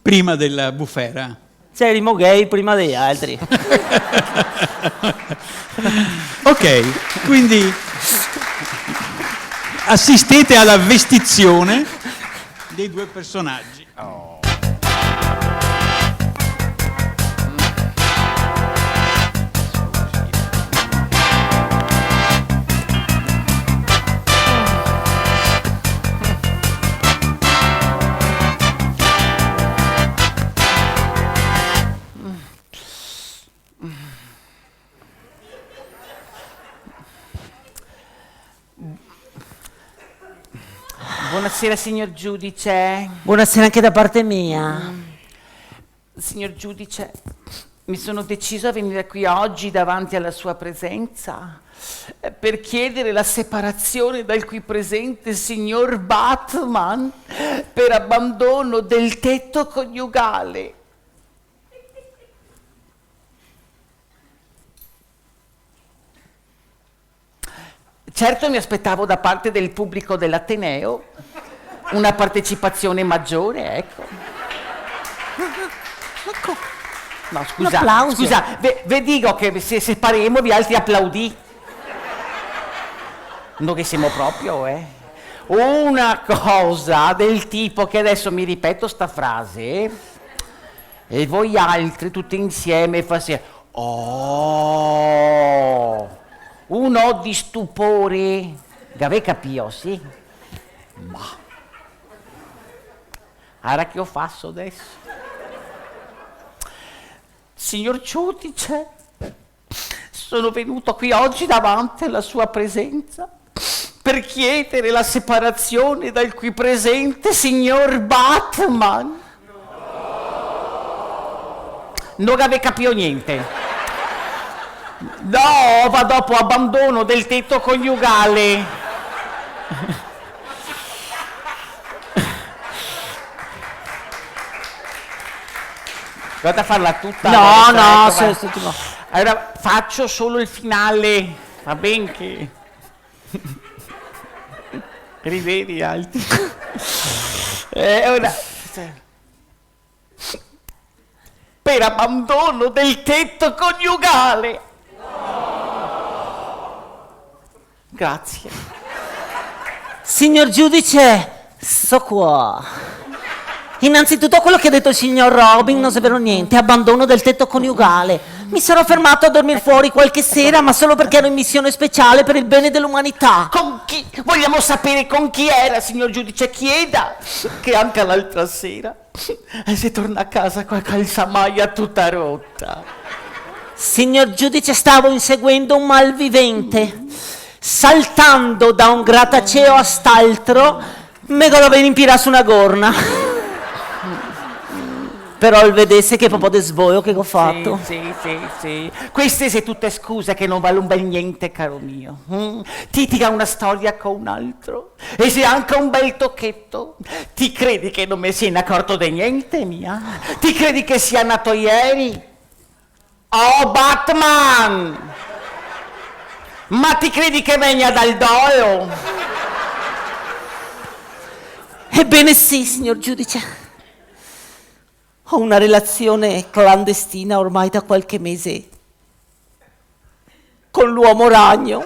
Prima della bufera. c'erimo gay prima degli altri. Ok, quindi assistete alla vestizione dei due personaggi. Buonasera signor giudice. Buonasera anche da parte mia. Signor giudice, mi sono deciso a venire qui oggi davanti alla sua presenza per chiedere la separazione dal qui presente signor Batman per abbandono del tetto coniugale. Certo mi aspettavo da parte del pubblico dell'Ateneo una partecipazione maggiore, ecco. No, scusa, applauso. scusa, ve dico che se separemo vi altri applaudì. Non che siamo proprio, Una cosa del tipo che adesso mi ripeto sta frase e voi altri tutti insieme fate oh, un o di stupore, gave capio, sì? Ma ora che ho fatto adesso? Signor giudice, sono venuto qui oggi davanti alla sua presenza per chiedere la separazione dal qui presente signor Batman. Non ave capito niente. No, va dopo abbandono del tetto coniugale. Vado a farla tutta. No, adesso, no, ecco, va. Allora faccio solo il finale, va ben che... Rivedi altri. Ora... Per abbandono del tetto coniugale. Grazie. Signor giudice, sto qua. Innanzitutto quello che ha detto il signor Robin non è vero niente, abbandono del tetto coniugale. Mi sarò fermato a dormire fuori qualche sera, ma solo perché ero in missione speciale per il bene dell'umanità. Con chi? Vogliamo sapere con chi era, signor giudice. Chieda che anche l'altra sera si torna a casa con la calzamaglia tutta rotta. Signor giudice, stavo inseguendo un malvivente. Saltando da un grattacielo a st'altro, me lo veni in pira su una gorna. Però il vedesse che proprio de svoio che ho fatto. Sì. Queste sono tutte scuse che non vale un bel niente, caro mio. Ti tira una storia con un altro e sei anche un bel tocchetto. Ti credi che non mi sia accorto di niente, mia? Ti credi che sia nato ieri? Oh, Batman! Ma ti credi che venga dal dolo? Ebbene sì, signor giudice. Ho una relazione clandestina ormai da qualche mese con l'uomo ragno.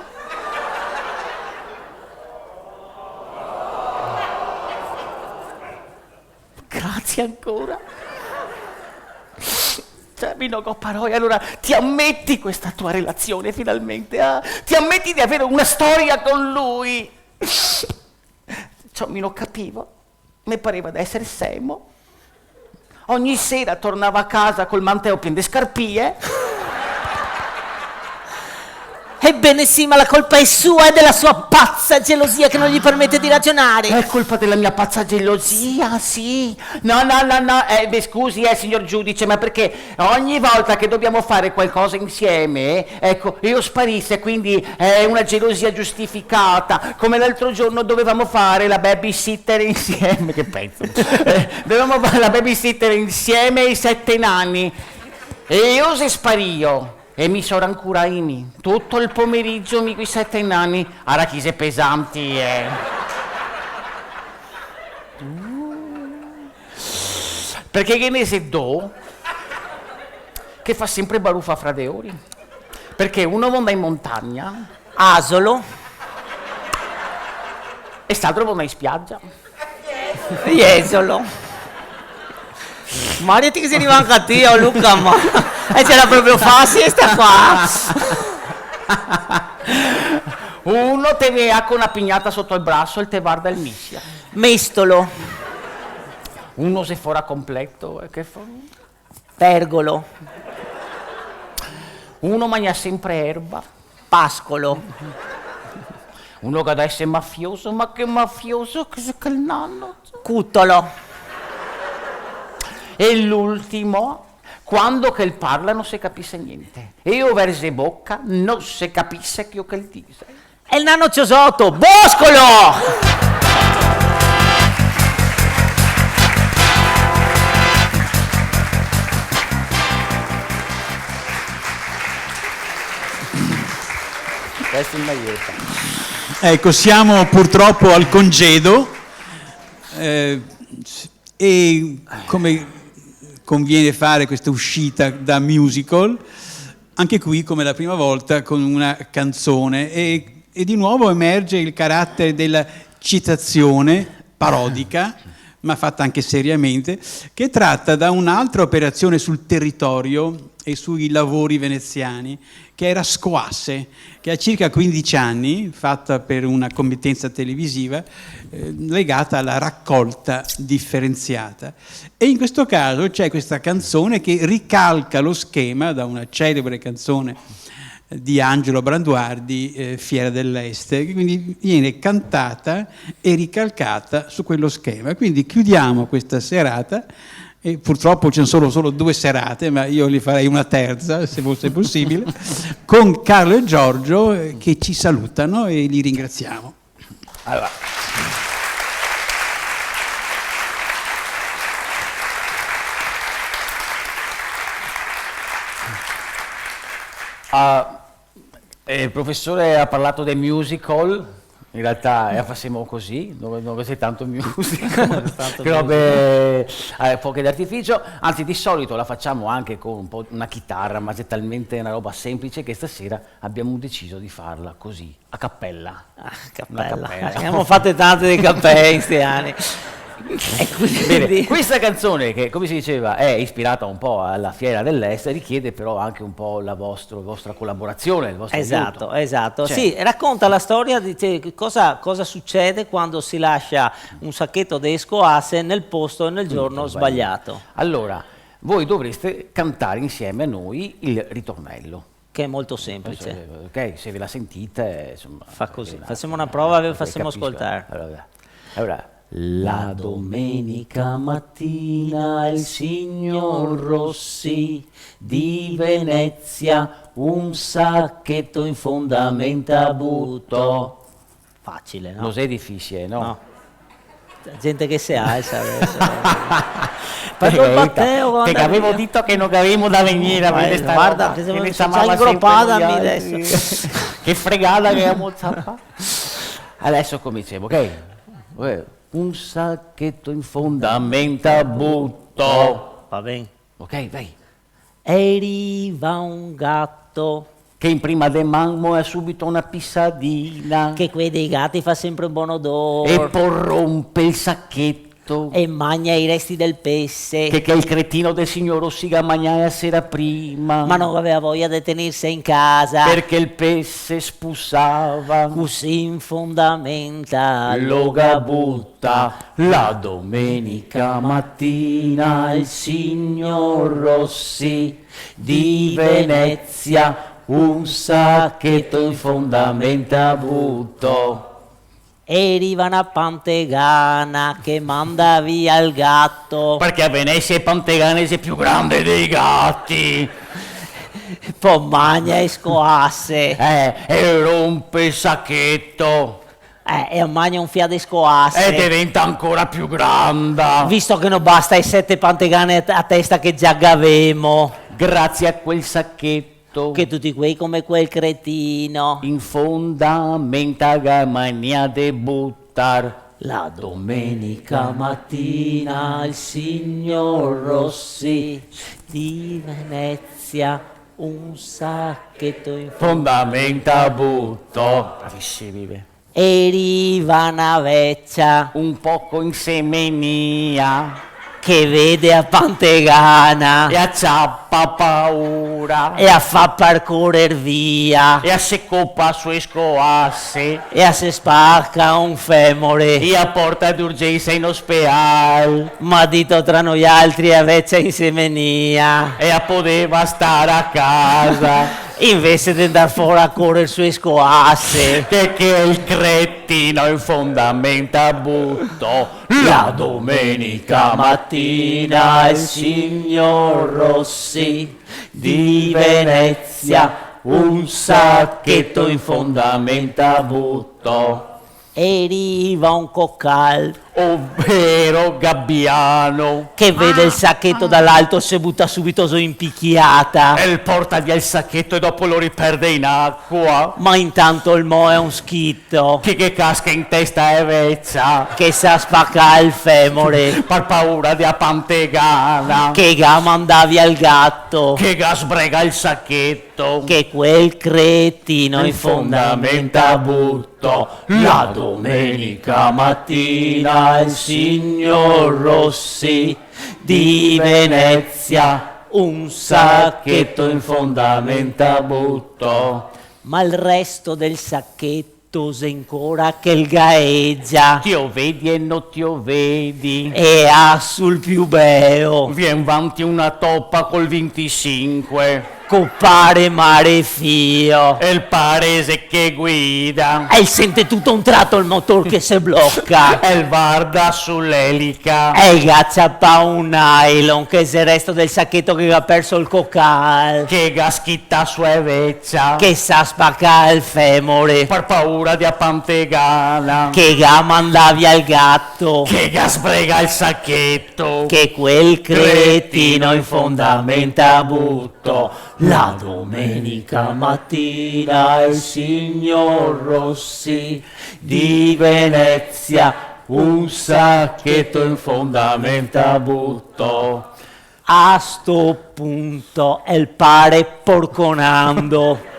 Grazie ancora. Cioè, mi non ho parole. Allora, ti ammetti questa tua relazione finalmente? Ti ammetti di avere una storia con lui? Ciò mi non capivo. Mi pareva di essere semo. Ogni sera tornava a casa col mantello pieno di scarpie. Ebbene sì, ma la colpa è sua e della sua pazza gelosia che non gli permette di ragionare. È colpa della mia pazza gelosia, sì. No, beh, scusi, signor giudice, ma perché ogni volta che dobbiamo fare qualcosa insieme, ecco, io sparisse, quindi è una gelosia giustificata. Come l'altro giorno dovevamo fare la babysitter insieme, che pezzo. Dovevamo fare la babysitter insieme ai 7 nani. E io se spario. E mi sono rancurai tutto il pomeriggio, quei 7 nani, arachise pesanti, Perché che ne se do? Che fa sempre baruffa fra de ori. Perché uno va in montagna, Asolo, e l'altro va in spiaggia. Jesolo. Mario, ti che si rimanca a te, oh Luca, ma c'era proprio facile sta qua. Uno te vea con una pignata sotto il braccio e te guarda il mischia. Mestolo, Uno se fora completo e che fa? pergolo, Uno mangia sempre erba. pascolo, Uno che adesso è mafioso, ma che mafioso, che il nanno. cutolo, E l'ultimo, quando che parla non si capisce niente. E io verso bocca non si capisce che io che dice. e il nano ciosotto, boscolo. Questo è il maglietta. Ecco, siamo purtroppo al congedo e come conviene fare questa uscita da musical, anche qui come la prima volta con una canzone e di nuovo emerge il carattere della citazione parodica, ma fatta anche seriamente, che tratta da un'altra operazione sul territorio e sui lavori veneziani, che era Squasse, che ha circa 15 anni, fatta per una committenza televisiva legata alla raccolta differenziata. E in questo caso c'è questa canzone che ricalca lo schema da una celebre canzone di Angelo Branduardi, Fiera dell'Est, che quindi viene cantata e ricalcata su quello schema. Quindi chiudiamo questa serata, e purtroppo ci sono solo 2 serate, ma io li farei una terza, se fosse possibile, con Carlo e Giorgio che ci salutano e li ringraziamo. Allora. Il professore ha parlato del musical, in realtà facciamo così, non c'è tanto musical, però fuochi d'artificio, anzi di solito la facciamo anche con un po' una chitarra, ma c'è talmente una roba semplice che stasera abbiamo deciso di farla così, a cappella. Cappella. Abbiamo fatto tante dei cappelli in questi anni. E quindi... Bene, questa canzone che, come si diceva, è ispirata un po' alla Fiera dell'Est, richiede però anche un po' la vostra collaborazione, il vostro aiuto. Esatto. Cioè, sì, racconta la storia di cosa succede quando si lascia un sacchetto di Squasse nel posto e nel giorno sbagliato. Allora, voi dovreste cantare insieme a noi il ritornello. Che è molto semplice. Ok, se ve la sentite, insomma... Fa così, facciamo una prova e vi facciamo ascoltare. Allora, la domenica mattina il signor Rossi di Venezia un sacchetto in fondamenta buttò. Facile, no? Non è difficile, no? No. Gente che si alza adesso. Che avevo detto che non avevamo da venire a vedere sta guarda, roba, che ne c'è chiamava ingroppata sempre gli adesso. che fregata che abbiamo zappato. Adesso cominciamo, ok? Un sacchetto in fondamenta buttò. Va bene. Ok, vai. Arriva un gatto Che in prima de mammo è subito una pissadina. che quei dei gatti fa sempre un buon odore E poi rompe il sacchetto. e mangia i resti del pesce, Che il cretino del signor Rossiga mangiava la sera prima. ma non aveva voglia di tenersi in casa, Perché il pesce spussava. così in fondamenta Lo butta la domenica mattina il signor Rossi di Venezia un sacchetto in fondamenta butto. Arriva una pantegana che manda via il gatto. Perché a Venezia il panteganese è più grande dei gatti. Poi magna e scoasse. E rompe il sacchetto. E magna un fiato e scoasse. E diventa ancora più grande. Visto che non basta i 7 pantegane a testa che già avevamo. Grazie a quel sacchetto. Che tutti quei come quel cretino. In fondamenta mania de buttar. La domenica mattina il signor Rossi di Venezia un sacchetto in Fondamenta butto. Bravissimi. Arriva una vecchia Un poco in semenia. che vede a Pantegana E acciappa paura. e a fa percorrere via E a se coppa sue scoasse. e a se spacca un femore. E a porta d'urgenza in ospedale. Ma dito tra noi altri a vecchia in semenia. E a poteva stare a casa. Invece di andare fuori a correre sue scoasse. Che il cretino in fondamenta butto. La domenica mattina il signor Rossi di Venezia un sacchetto in fondamenta butto. Arriva un coccal ovvero gabbiano. che vede il sacchetto dall'alto, si butta subito su in picchiata. E porta via il sacchetto e dopo lo riperde in acqua. Ma intanto il mo è un schitto Che casca in testa e vezza. che sa spaccare il femore, Per paura di a pantegana. che ga manda via il gatto, Che sbrega il sacchetto. che quel cretino in fondamenta butto. La domenica mattina il signor Rossi di Venezia un sacchetto in fondamenta butto. Ma il resto del sacchetto se ancora che il gaeggia Ti o vedi e non ti o vedi. e ha sul più beo Vien vanti una toppa col 25. compare mare fio E il parese che guida. e sente tutto un tratto il motor che si blocca. E il varda sull'elica. E il gazzappa un nylon che è il resto del sacchetto che ha perso il cocal, Che schitta sua vecchia. che sa spaccare il femore, Per paura di a pantegana. che ga manda via il gatto, Che sbrega il sacchetto. che quel cretino in fondamenta butto. La domenica mattina il signor Rossi di Venezia un sacchetto in fondamenta butto. A sto punto il pare porconando.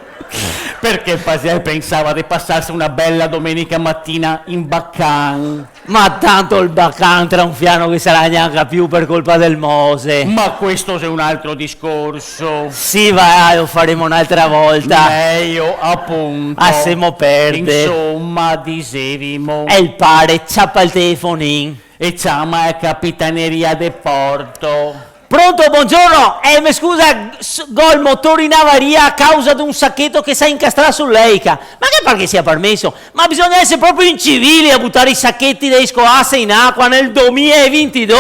Perché pensava di passarsi una bella domenica mattina in baccan. Ma tanto il bacan tra un fiano che sarà neanche più per colpa del Mose. Ma questo è un altro discorso. Sì, vai, lo faremo un'altra volta. Meglio appunto. Ah, semo perde. Insomma, disevimo. E il pare ciappa il telefonin. E chiama capitaneria de porto. Pronto, buongiorno. Mi scusa, go il motore in avaria a causa di un sacchetto che sa incastrare sull'eica. Ma che pare che sia permesso? Ma bisogna essere proprio incivili a buttare i sacchetti dei scoasse in acqua nel 2022,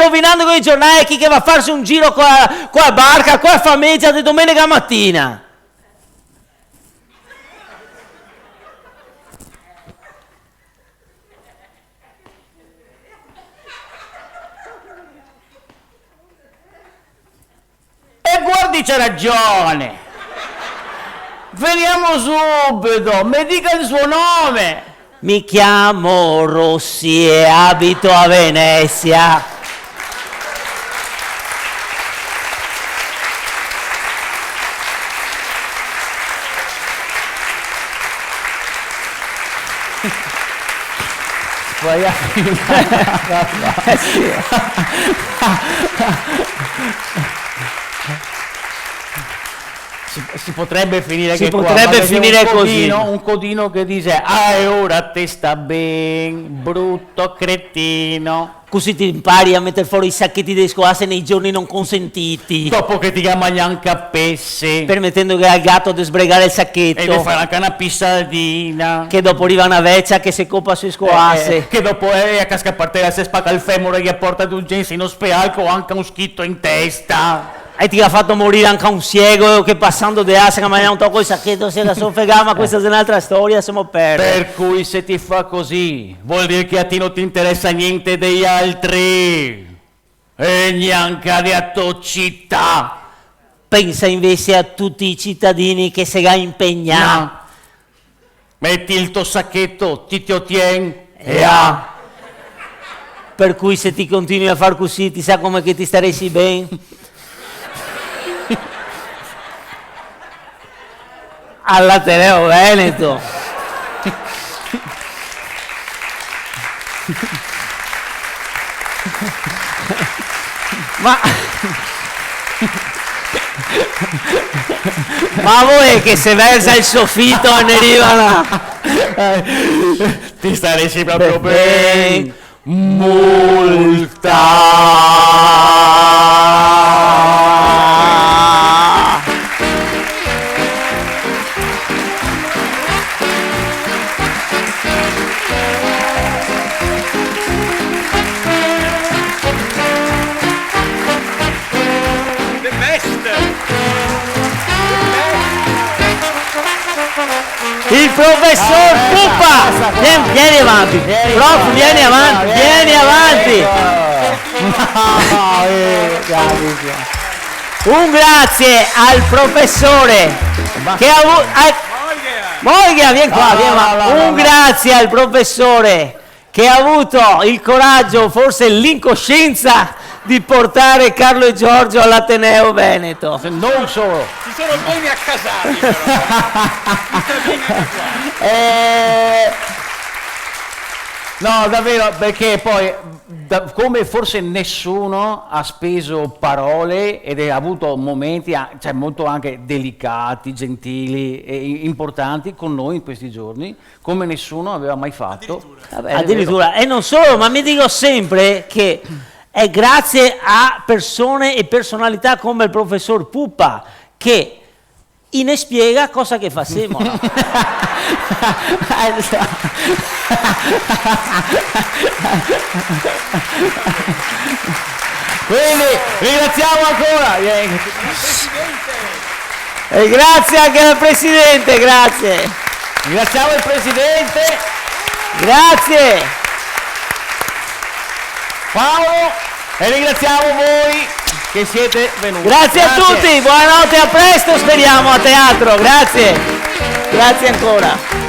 rovinando con i giornali chi che va a farsi un giro con la barca, con la famiglia di domenica mattina. E guardi, c'è ragione. Veniamo subito, mi dica il suo nome. Mi chiamo Rossi e abito a Venezia. si potrebbe finire Si che qua, potrebbe magari finire un così. un codino che dice ah ora te sta ben, brutto cretino. Così ti impari a mettere fuori i sacchetti di scoasse nei giorni non consentiti, Dopo che ti chiama neanche a pesse permettendo che al gatto di sbregare il e sacchetto, ti fai anche una pisciatina. che dopo arriva una vecchia che si coppa sui scoasse. Che dopo a casca a partire si spacca il femore che porta d'urgenza in ospedale con anche un schitto in testa. E ti ha fatto morire anche un ciego che passando di assa che mangiava un tocco il sacchetto se la soffregava, ma questa è un'altra storia, siamo persi. Per cui se ti fa così vuol dire che a te non ti interessa niente degli altri e neanche a tua città. Pensa invece a tutti i cittadini che si impegnano. No. Metti il tuo sacchetto, ti ottieni e Per cui se ti continui a far così, ti sa come che ti staresti bene. All'Ateneo Veneto. Ma voi che se versa il soffitto ne arrivano. ti staresti proprio Ben. bene. Multa. Il professor Pupa! Vieni avanti! Prof, vieni avanti! Vieni avanti! Un grazie al professore che ha avuto... Moiga, vieni qua, vieni qua. Un grazie al professore che ha avuto il coraggio, forse l'incoscienza, di portare Carlo e Giorgio all'Ateneo Veneto. Non solo. Si sono bene accasati, però. No, davvero, perché poi, come forse nessuno ha speso parole ed ha avuto momenti, cioè molto anche delicati, gentili e importanti con noi in questi giorni, come nessuno aveva mai fatto. Addirittura, e non solo, ma mi dico sempre che è grazie a persone e personalità come il professor Pupa che ne spiega cosa che facciamo. No? Quindi ringraziamo ancora. E grazie anche al Presidente, grazie. Ringraziamo il Presidente Grazie. Paolo e ringraziamo voi che siete venuti. Grazie a tutti, buonanotte, a presto speriamo a teatro, grazie. Grazie ancora.